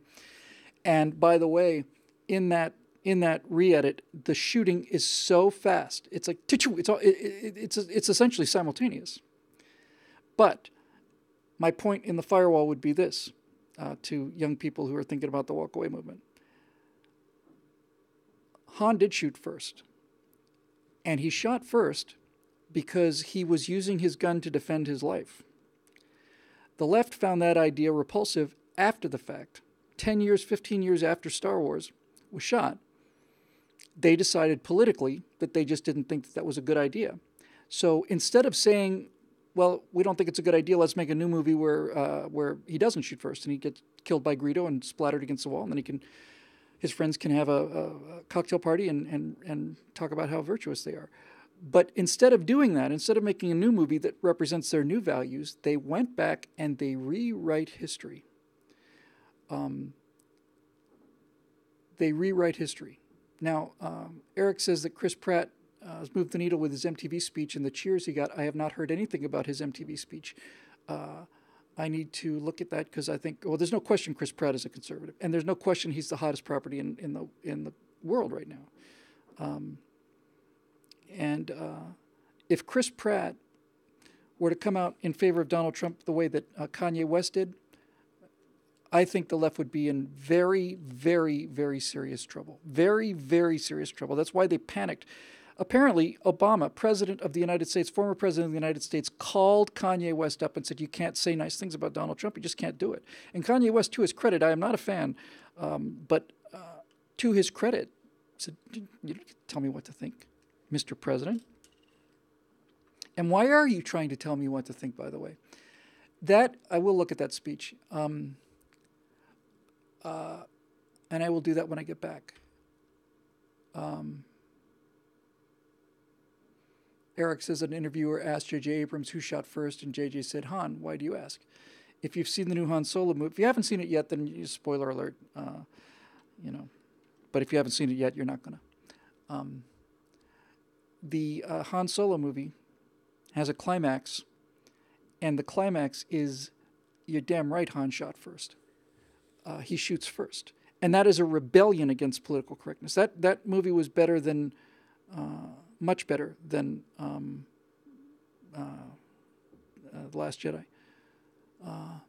And by the way, in that re-edit, the shooting is so fast. It's like, it's essentially simultaneous. But my point in the firewall would be this to young people who are thinking about the walkaway movement. Han did shoot first. And he shot first because he was using his gun to defend his life. The left found that idea repulsive after the fact. 10 years, 15 years after Star Wars was shot, they decided politically that they just didn't think that was a good idea. So instead of saying, well, we don't think it's a good idea, let's make a new movie where he doesn't shoot first and he gets killed by Greedo and splattered against the wall, and then his friends can have a cocktail party and talk about how virtuous they are. But instead of doing that, instead of making a new movie that represents their new values, they went back and they rewrite history. they rewrite history. Now, Eric says that Chris Pratt has moved the needle with his MTV speech and the cheers he got. I have not heard anything about his MTV speech. I need to look at that because I think, well, there's no question Chris Pratt is a conservative, and there's no question he's the hottest property in the world right now. And if Chris Pratt were to come out in favor of Donald Trump the way that Kanye West did, I think the left would be in very, very, very serious trouble. Very, very serious trouble. That's why they panicked. Apparently, Obama, president of the United States, former president of the United States, called Kanye West up and said, you can't say nice things about Donald Trump. You just can't do it. And Kanye West, to his credit, I am not a fan, but to his credit, said, you tell me what to think, Mr. President. And why are you trying to tell me what to think, by the way? That, I will look at that speech. And I will do that when I get back. Eric says an interviewer asked J.J. Abrams who shot first, and J.J. said, Han, why do you ask? If you've seen the new Han Solo movie, if you haven't seen it yet, then spoiler alert, But if you haven't seen it yet, you're not going to. The Han Solo movie has a climax, and the climax is, you're damn right, Han shot first. He shoots first. And that is a rebellion against political correctness. That movie was better than, much better than The Last Jedi. I'm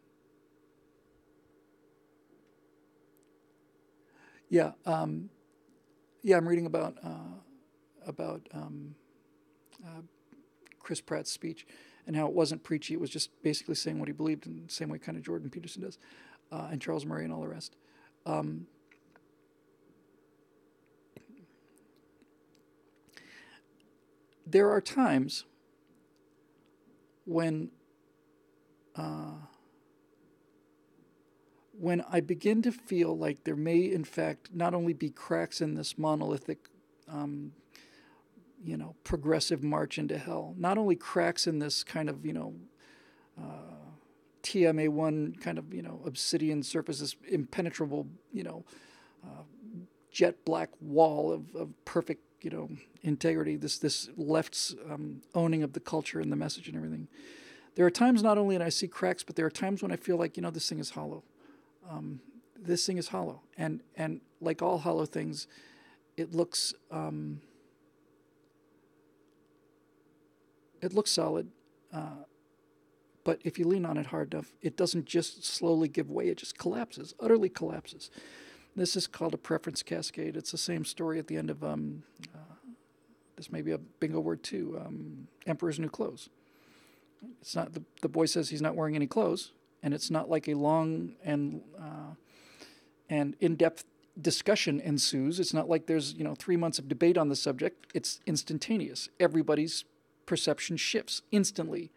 reading about Chris Pratt's speech and how it wasn't preachy. It was just basically saying what he believed in the same way kind of Jordan Peterson does, and Charles Murray and all the rest. There are times when I begin to feel like there may, in fact, not only be cracks in this monolithic, progressive march into hell, not only cracks in this kind of, TMA1 kind of, obsidian surface, this impenetrable, jet black wall of perfect, integrity, this left's owning of the culture and the message and everything. There are times not only when I see cracks, but there are times when I feel like, this thing is hollow. This thing is hollow. And like all hollow things, it looks solid. But if you lean on it hard enough, it doesn't just slowly give way. It just collapses, utterly collapses. This is called a preference cascade. It's the same story at the end of, this may be a bingo word too, Emperor's New Clothes. It's not, the boy says he's not wearing any clothes, and it's not like a long and in-depth discussion ensues. It's not like there's 3 months of debate on the subject. It's instantaneous. Everybody's perception shifts instantly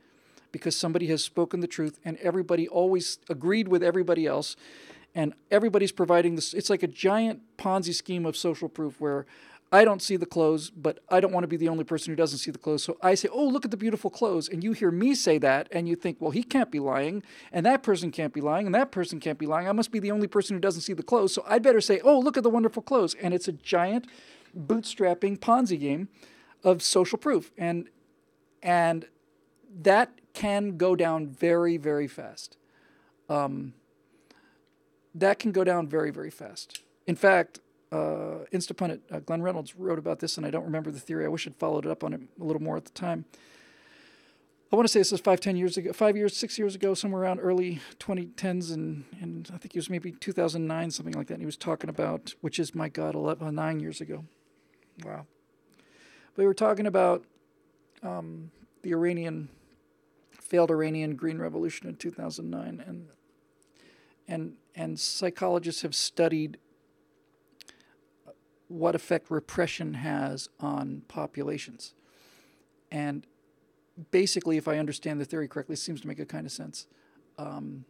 because somebody has spoken the truth, and everybody always agreed with everybody else, and everybody's providing this. It's like a giant Ponzi scheme of social proof where I don't see the clothes, but I don't want to be the only person who doesn't see the clothes. So I say, oh, look at the beautiful clothes. And you hear me say that, and you think, well, he can't be lying, and that person can't be lying, and that person can't be lying. I must be the only person who doesn't see the clothes. So I'd better say, oh, look at the wonderful clothes. And it's a giant bootstrapping Ponzi game of social proof. And that can go down very, very fast. That can go down very, very fast. In fact, Instapundit Glenn Reynolds wrote about this, and I don't remember the theory. I wish I'd followed up on it a little more at the time. I want to say this was 6 years ago, somewhere around early 2010s, and I think it was maybe 2009, something like that. And he was talking about, which is, my God, 9 years ago. Wow. But we were talking about the failed Iranian Green Revolution in 2009, and psychologists have studied what effect repression has on populations. And basically, if I understand the theory correctly, it seems to make a kind of sense. The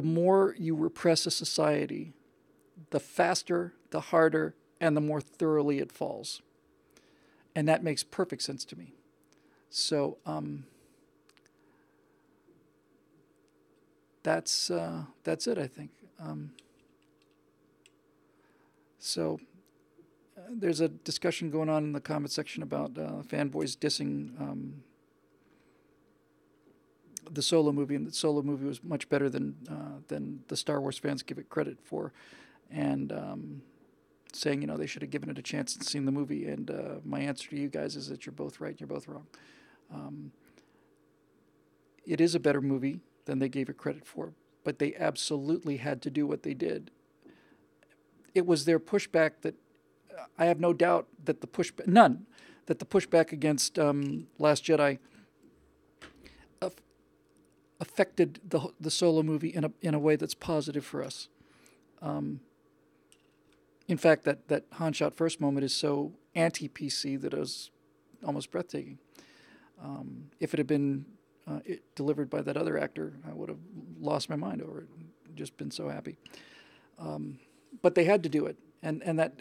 more you repress a society, the faster, the harder, and the more thoroughly it falls. And that makes perfect sense to me. So that's it, I think. So there's a discussion going on in the comment section about fanboys dissing the Solo movie, and the Solo movie was much better than the Star Wars fans give it credit for, and saying they should have given it a chance and seen the movie. And my answer to you guys is that you're both right and you're both wrong. It is a better movie than they gave it credit for, but they absolutely had to do what they did. It was their pushback that I have no doubt that the pushback against Last Jedi affected the Solo movie in a way that's positive for us. In fact, that Han shot first moment is so anti-PC that it was almost breathtaking. If it had been delivered by that other actor, I would have lost my mind over it. Just been so happy. But they had to do it, and that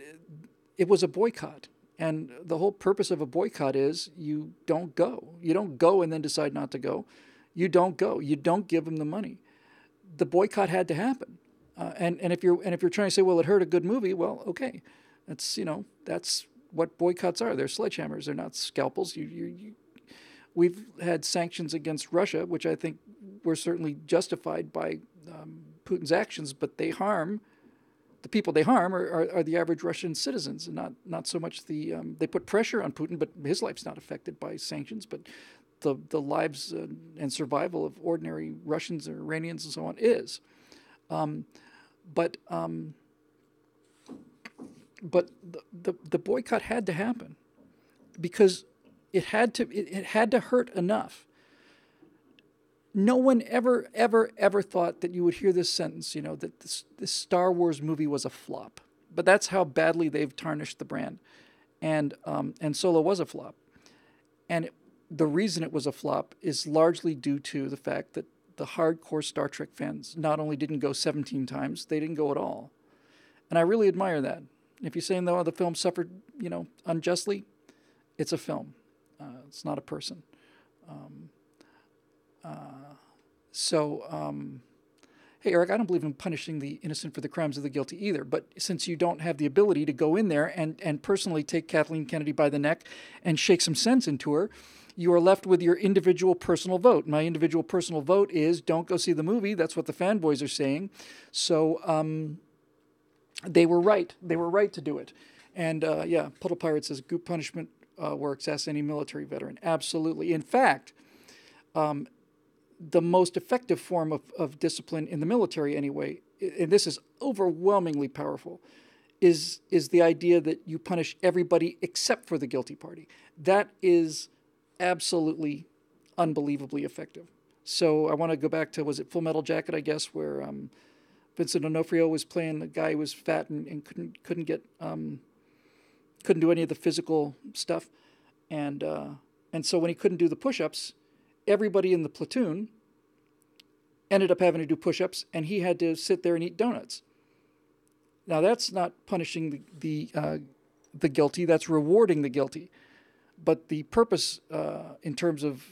it was a boycott. And the whole purpose of a boycott is you don't go. You don't go and then decide not to go. You don't go. You don't give them the money. The boycott had to happen. And if you're trying to say, well, it hurt a good movie, well, okay, that's what boycotts are. They're sledgehammers. They're not scalpels. We've had sanctions against Russia, which I think were certainly justified by Putin's actions, but they harm the people. They harm are the average Russian citizens, and not so much the. They put pressure on Putin, but his life's not affected by sanctions. But the lives and survival of ordinary Russians or Iranians and so on is. But the boycott had to happen because it had to hurt enough. No one ever thought that you would hear this sentence, that this Star Wars movie was a flop. But that's how badly they've tarnished the brand, and Solo was a flop, and the reason it was a flop is largely due to the fact that the hardcore Star Trek fans not only didn't go 17 times, they didn't go at all. And I really admire that. If you're saying, though, the film suffered, unjustly, it's a film. It's not a person. Hey, Eric, I don't believe in punishing the innocent for the crimes of the guilty either. But since you don't have the ability to go in there and personally take Kathleen Kennedy by the neck and shake some sense into her, you are left with your individual personal vote. My individual personal vote is don't go see the movie. That's what the fanboys are saying. So they were right. They were right to do it. And Puddle Pirate says group punishment works. Ask any military veteran. Absolutely. In fact, the most effective form of discipline in the military anyway, and this is overwhelmingly powerful, is the idea that you punish everybody except for the guilty party. That is absolutely unbelievably effective. So I want to go back to, was it Full Metal Jacket, I guess, where Vincent D'Onofrio was playing the guy who was fat and couldn't do any of the physical stuff, and so when he couldn't do the push-ups, everybody in the platoon ended up having to do push-ups, and he had to sit there and eat donuts. Now that's not punishing the guilty; that's rewarding the guilty. But the purpose, in terms of,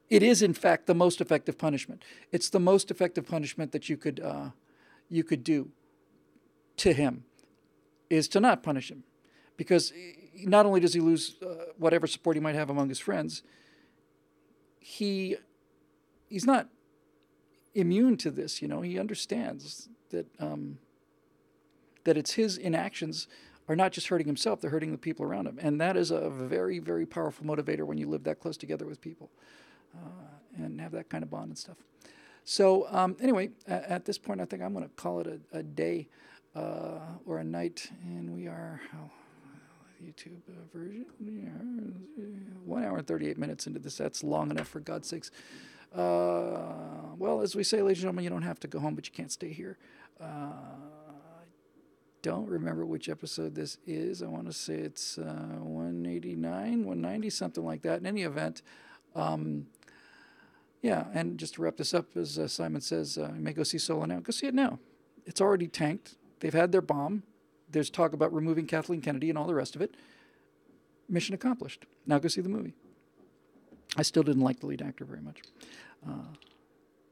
it is in fact the most effective punishment. It's the most effective punishment that you could do to him, is to not punish him, because not only does he lose whatever support he might have among his friends, he's not immune to this. He understands that it's his inactions are not just hurting himself, they're hurting the people around him. And that is a very, very powerful motivator when you live that close together with people and have that kind of bond and stuff. So anyway, at this point, I think I'm going to call it a day or a night. And we are, YouTube version, 1 hour and 38 minutes into this. That's long enough, for God's sakes. Well, as we say, ladies and gentlemen, you don't have to go home, but you can't stay here. Don't remember which episode this is. I want to say it's 189, 190, something like that. In any event, and just to wrap this up, as Simon says, you may go see Solo now. Go see it now. It's already tanked. They've had their bomb. There's talk about removing Kathleen Kennedy and all the rest of it. Mission accomplished. Now go see the movie. I still didn't like the lead actor very much.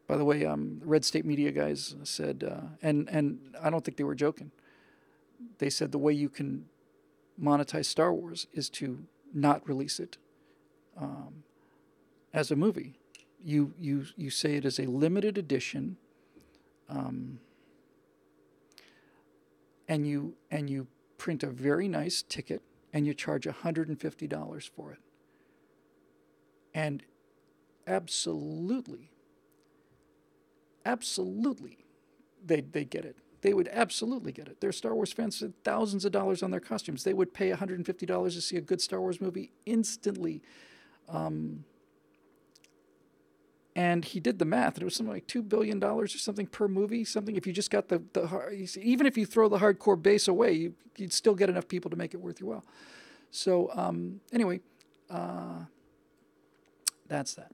By the way, Red State Media guys said, and I don't think they were joking, they said the way you can monetize Star Wars is to not release it as a movie. You say it is a limited edition, and you print a very nice ticket, and you charge $150 for it. And absolutely, they get it. They would absolutely get it. They're Star Wars fans, spend thousands of dollars on their costumes. They would pay $150 to see a good Star Wars movie instantly. And he did the math, and it was something like $2 billion or something per movie. Something, if you just got even if you throw the hardcore base away, you'd still get enough people to make it worth your while. So anyway, that's that.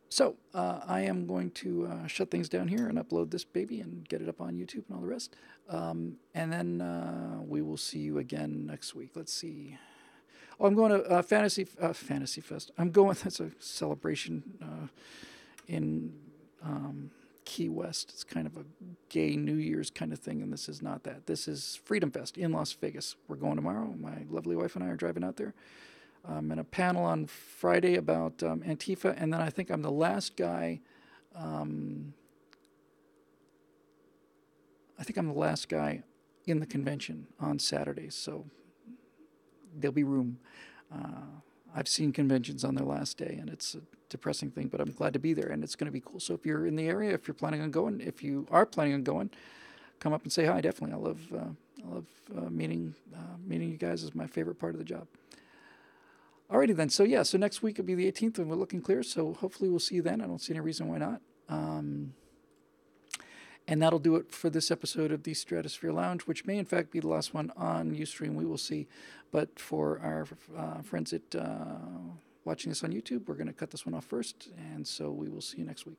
So I am going to shut things down here and upload this baby and get it up on YouTube and all the rest. And then we will see you again next week. Let's see. Oh, I'm going to Fantasy Fest. I'm going. That's a celebration in Key West. It's kind of a gay New Year's kind of thing, and this is not that. This is Freedom Fest in Las Vegas. We're going tomorrow. My lovely wife and I are driving out there. And a panel on Friday about Antifa, and then I think I'm the last guy. I think I'm the last guy in the convention on Saturday, so there'll be room. I've seen conventions on their last day, and it's a depressing thing, but I'm glad to be there, and it's going to be cool. So if you're in the area, if you're planning on going, if you are planning on going, come up and say hi. Definitely, I love meeting you guys. Is my favorite part of the job. Alrighty then. So next week will be the 18th, and we're looking clear. So hopefully we'll see you then. I don't see any reason why not. And that'll do it for this episode of the Stratosphere Lounge, which may in fact be the last one on Ustream. We will see. But for our friends at watching this on YouTube, we're going to cut this one off first. And so we will see you next week.